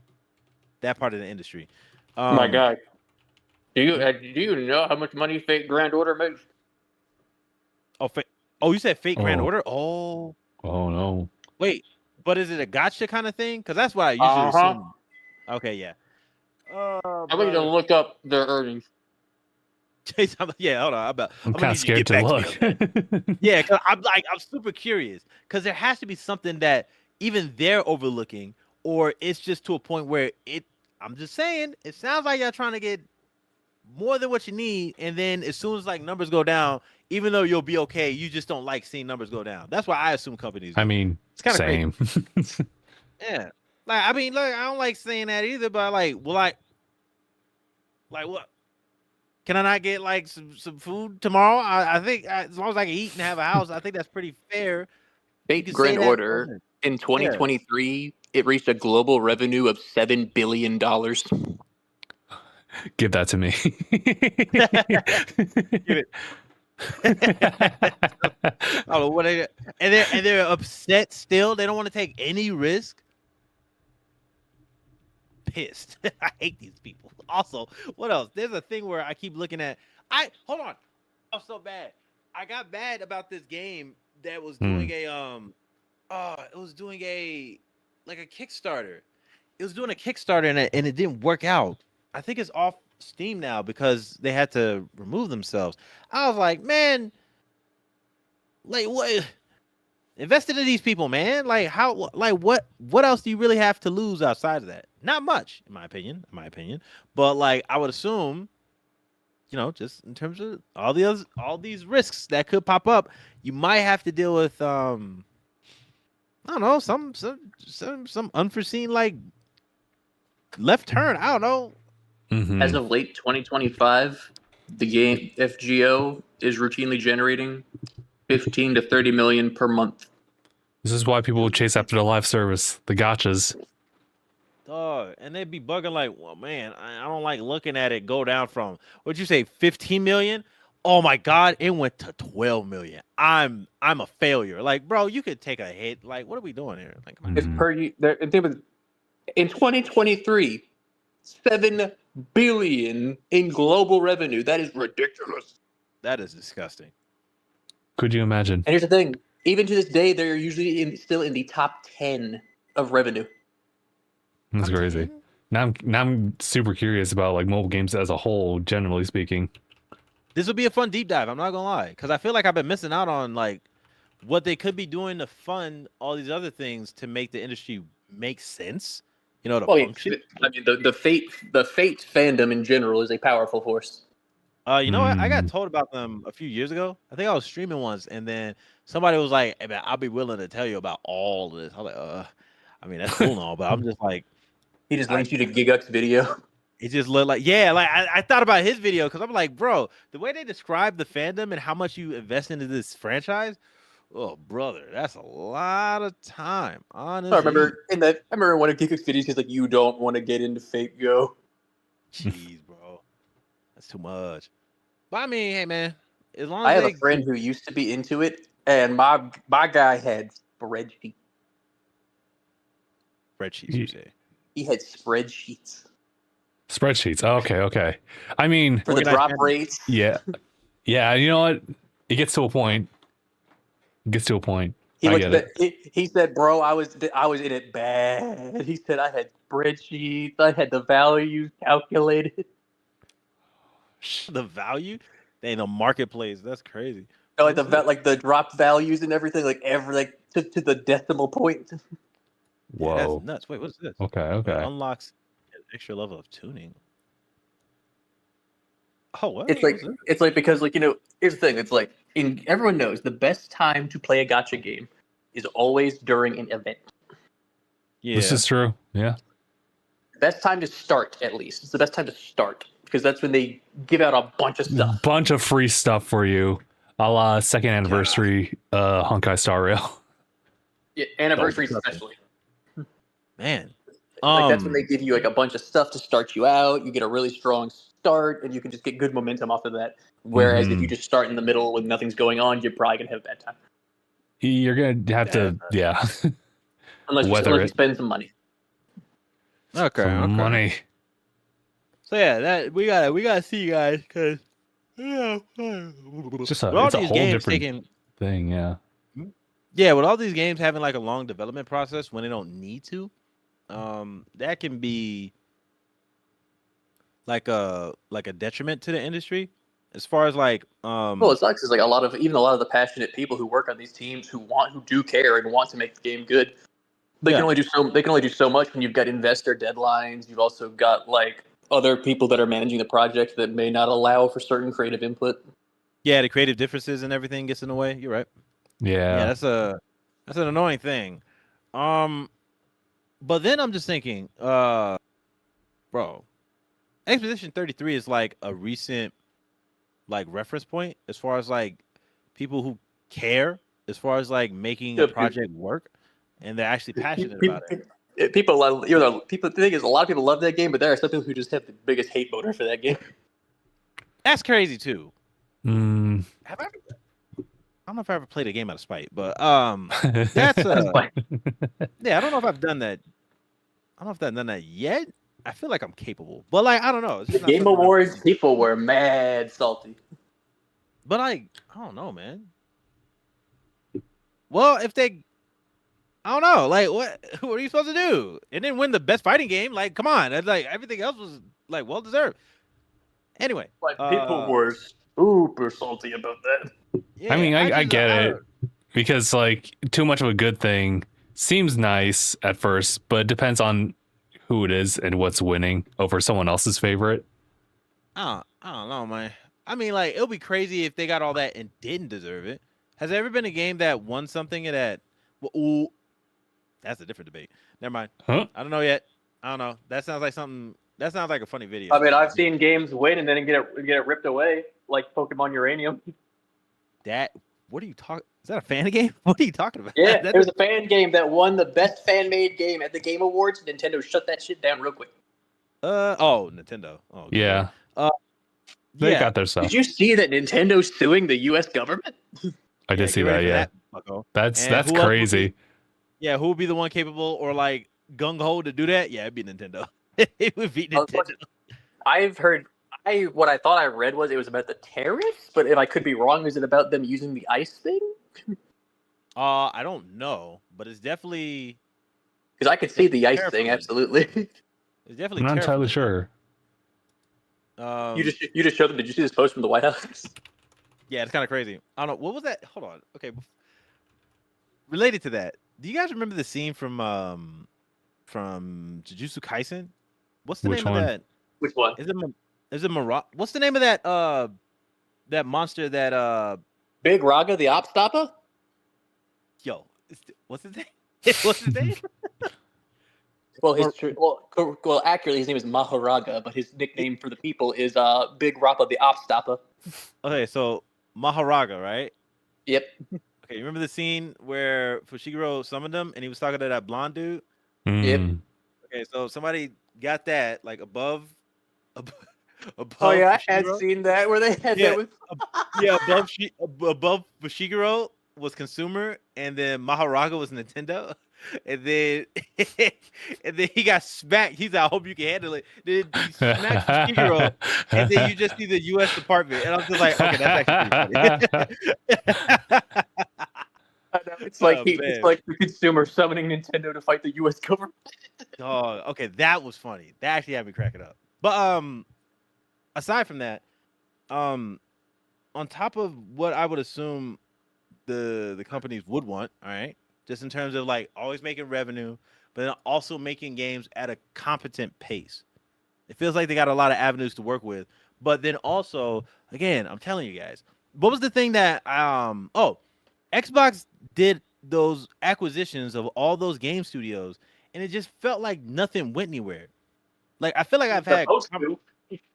part of the industry. My God, do you know how much money Fate Grand Order makes? Oh, you said Fate Grand Order? Oh no. wait, but is it a gotcha kind of thing? Because that's what I usually assume. Okay, yeah. I want you to look up their earnings. Yeah, hold on. I'm kind of scared to look. Yeah, because I'm super curious because there has to be something that even they're overlooking, or it's just to a point where I'm just saying, it sounds like y'all trying to get more than what you need, and then as soon as like numbers go down, even though you'll be okay, you just don't like seeing numbers go down. That's why I assume companies do. I mean, it's kind of same. Yeah, like I mean, look, I don't like saying that either, but like, well, like what? Can I not get like some food tomorrow? I think as long as I can eat and have a house, I think that's pretty fair. Fate Grand Order in 2023, it reached a global revenue of $7 billion. Give that to me. Give it. Oh, what and they're upset still. They don't want to take any risk. Pissed. I hate these people. Also, what else? There's a thing where I keep looking at. Hold on. I'm so bad. I got mad about this game that was doing it was doing a Kickstarter. It was doing a Kickstarter and it didn't work out. I think it's off Steam now because they had to remove themselves. I was like, man, like what? Invested in these people, man. Like how? Like what else do you really have to lose outside of that? Not much, in my opinion. But like I would assume, you know, just in terms of all these risks that could pop up, you might have to deal with I don't know, some unforeseen like left turn. I don't know. As of late 2025, the game FGO is routinely generating 15 to 30 million per month. This is why people will chase after the live service, the gotchas. And they'd be bugging like, well, man, I don't like looking at it go down from, what'd you say, 15 million? Oh my God, it went to 12 million. I'm a failure. Like, bro, you could take a hit. Like, what are we doing here? Like, It's in 2023, 7 billion in global revenue. That is ridiculous. That is disgusting. Could you imagine? And here's the thing: even to this day, they're usually still in the top 10 of revenue. That's crazy. Now I'm super curious about like mobile games as a whole, generally speaking. This will be a fun deep dive. I'm not gonna lie, because I feel like I've been missing out on like what they could be doing to fund all these other things to make the industry make sense. You know, function. I mean, the Fate fandom in general is a powerful force. You know what? I got told about them a few years ago. I think I was streaming once, and then somebody was like, "Hey man, I'll be willing to tell you about all of this." I was like, I mean, that's cool and all, but I'm just like, he just linked you to Giguk's video. It just looked like, yeah, like I thought about his video because I'm like, bro, the way they describe the fandom and how much you invest into this franchise, oh brother, that's a lot of time. Honestly, I remember in one of Giguk's videos, he's like, "You don't want to get into Fate Go." Jeez, bro, that's too much. But I mean, hey man, as long as I have a friend who used to be into it, and my guy had spreadsheets. Spreadsheets, you say? He had spreadsheets. Spreadsheets. Okay. I mean, for the drop rates. Yeah. You know what? It gets to a point. He said, "Bro, I was in it bad." He said, "I had spreadsheets. I had the values calculated." The value? They in the marketplace. That's crazy. No, like the drop values and everything, to the decimal point. Whoa, yeah, that's nuts. Wait, what's this? Okay. Unlocks extra level of tuning. Oh, what? It's like because like here's the thing. It's like everyone knows the best time to play a gacha game is always during an event. Yeah, This is true. Yeah. Best time to start, at least. It's the best time to start because that's when they give out a bunch of stuff. Bunch of free stuff for you. A la second anniversary Honkai Star Rail. Yeah, anniversaries especially. man. Like that's when they give you like a bunch of stuff to start you out. You get a really strong start, and you can just get good momentum off of that. Whereas if you just start in the middle when nothing's going on, you're probably gonna have a bad time. You're gonna have to, Unless you spend some money. Okay, some money. So yeah, that we gotta see you guys because It's a whole different thing. Yeah. Yeah, with all these games having like a long development process when they don't need to, that can be like a detriment to the industry. As far as like, well, it sucks. Is like a lot of the passionate people who work on these teams who do care and want to make the game good. They can only do so much when you've got investor deadlines. You've also got like other people that are managing the project that may not allow for certain creative input. Yeah, the creative differences and everything gets in the way. You're right. Yeah. That's an annoying thing. But then I'm just thinking, bro, Expedition 33 is like a recent like reference point as far as like people who care as far as like making a project work and they're actually passionate about it. People love, people. The thing is, a lot of people love that game, but there are some people who just have the biggest hate motor for that game. That's crazy too. Mm. I don't know if I ever played a game out of spite, but that's yeah. I don't know if I've done that. I don't know if I've done that yet. I feel like I'm capable, but like I don't know. The Game Awards people were mad salty, but like I don't know, man. Well, if they, I don't know, like what are you supposed to do? And then win the best fighting game? Like, come on, like everything else was like well deserved. Anyway, like people were super salty about that. Yeah, I mean, I get it because like too much of a good thing seems nice at first, but it depends on who it is and what's winning over someone else's favorite. I don't know, man. I mean, like it'll be crazy if they got all that and didn't deserve it. Has there ever been a game that won something that? Ooh, that's a different debate. Never mind. Huh? I don't know yet. I don't know. That sounds like something. That sounds like a funny video. I mean, I've seen games win and then get it ripped away, like Pokemon Uranium. What are you talking? Is that a fan game? What are you talking about? Yeah, it was a fan game that won the best fan-made game at the Game Awards. Nintendo shut that shit down real quick. Nintendo. Oh, okay. Yeah. They got their stuff. Did you see that Nintendo's suing the U.S. government? I did see that. Yeah, that's crazy. Yeah, who would be the one capable or like gung ho to do that? Yeah, it'd be Nintendo. It would be Nintendo. I've heard. What I thought I read was it was about the tariffs, but if I could be wrong, is it about them using the ice thing? I don't know, but it's definitely because I could see the ice thing. Absolutely, it's definitely. I'm not entirely sure. You just showed them. Did you see this post from the White House? Yeah, it's kind of crazy. I don't know what was that. Hold on. Okay, related to that, do you guys remember the scene from Jujutsu Kaisen? What's the name of that? Which one? Is it what's the name of that monster that Big Raga the Opstopper? Yo, what's his name? What's his name? Well, accurately, his name is Maharaga, but his nickname for the people is Big Rappa the Opstopper. Okay, so Maharaga, right? Yep. Okay, you remember the scene where Fushiguro summoned him and he was talking to that blonde dude? Yep. Okay, so somebody got that like above. Oh yeah, Fushiguro. I had seen that where they had that with. Above Fushiguro was consumer, and then Maharaga was Nintendo, and then he got smacked. He's like, I hope you can handle it. Then he smacked Fushiguro, and then you just see the U.S. Department, and I'm just like, okay, that's actually pretty funny. It's like the consumer summoning Nintendo to fight the U.S. government. Oh, okay, that was funny. That actually had me cracking up. But aside from that, on top of what I would assume the companies would want, all right, just in terms of like always making revenue, but then also making games at a competent pace. It feels like they got a lot of avenues to work with. But then also, again, I'm telling you guys, what was the thing that Xbox did those acquisitions of all those game studios, and it just felt like nothing went anywhere. Like I feel like I've had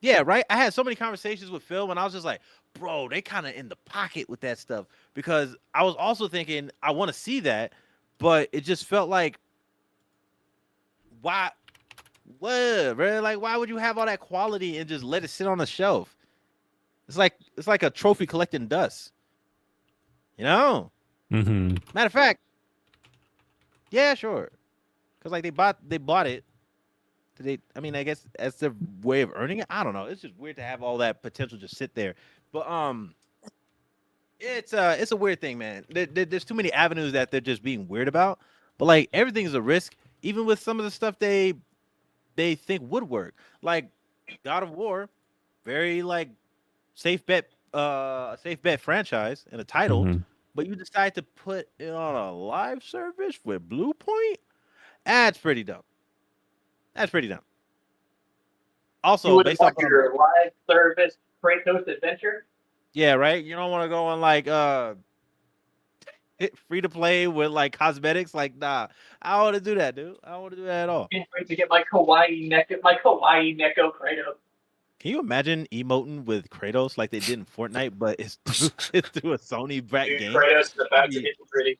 yeah, right. I had so many conversations with Phil when I was just like, bro, they kind of in the pocket with that stuff, because I was also thinking I want to see that, but it just felt like why what, bro? Like, why would you have all that quality and just let it sit on the shelf? It's like a trophy collecting dust. You know? Mm-hmm. Matter of fact, yeah, sure. Because like they bought it. I mean, I guess that's their way of earning it. I don't know. It's just weird to have all that potential just sit there. But it's a weird thing, man. There's too many avenues that they're just being weird about. But like everything is a risk, even with some of the stuff they think would work. Like God of War, very like safe bet franchise and a title, Mm-hmm. but you decide to put it on a live service with Blue Point. That's pretty dumb. Also, You wouldn't based off want your live service Kratos adventure? yeah, right. You don't want to go on like free to play with like cosmetics. Like, nah, I don't want to do that, dude. I don't want to do that at all. Can't wait to get my Kawaii Neko Kratos. Can you imagine emoting with Kratos like they did in Fortnite, but it's through a Sony back Dude, game? Kratos is about to get pretty.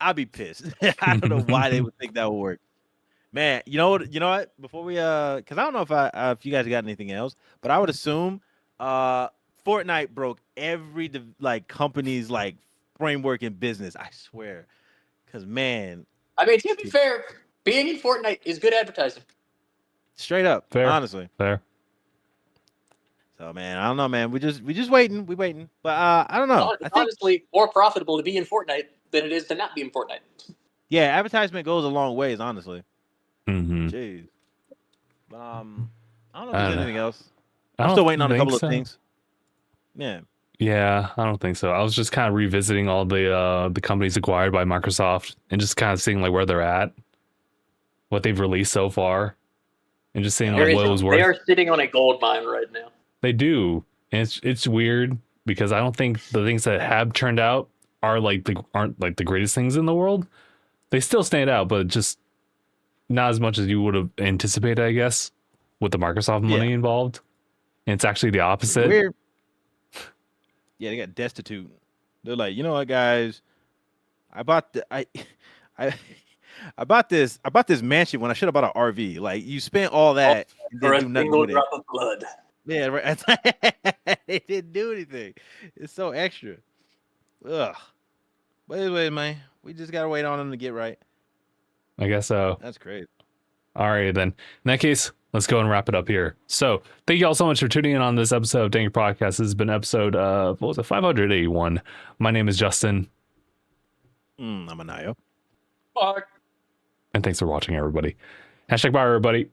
I'd be pissed. I don't know why they would think that would work. Man, you know what? Before we because I don't know if you guys got anything else, but I would assume Fortnite broke every like company's like framework in business. I swear, because man, I mean, to be fair, being in Fortnite is good advertising. straight up, Fair. honestly. Fair. So man, I don't know, man. We just waiting, but I don't know. It's I think honestly more profitable to be in Fortnite than it is to not be in Fortnite. yeah, advertisement goes a long ways, honestly. Mm-hmm. Jeez. I don't know if there's anything else. I I'm don't still waiting on a think couple so. of things. Yeah. Yeah, I don't think so. I was just kind of revisiting all the companies acquired by Microsoft and just kind of seeing like where they're at, what they've released so far, and just seeing like what it was worth. They are sitting on a gold mine right now. They do, and it's weird because I don't think the things that have turned out aren't like the greatest things in the world. They still stand out, but just not as much as you would have anticipated, I guess, with the Microsoft money involved. And it's actually the opposite. Weird. Yeah, they got destitute. They're like, you know what, guys? I bought this mansion when I should have bought an RV. Like, you spent all that and For a didn't do nothing single with it. drop of blood. Yeah, right. They didn't do anything. It's so extra. Ugh. But anyway, man, we just gotta wait on them to get right. I guess so. That's great. All right, then. In that case, let's go and wrap it up here. So, thank you all so much for tuning in on this episode of DangIT Prodcast. This has been episode 581. My name is Justin. I'm Aniyah. Fuck. And thanks for watching, everybody. #bye, everybody.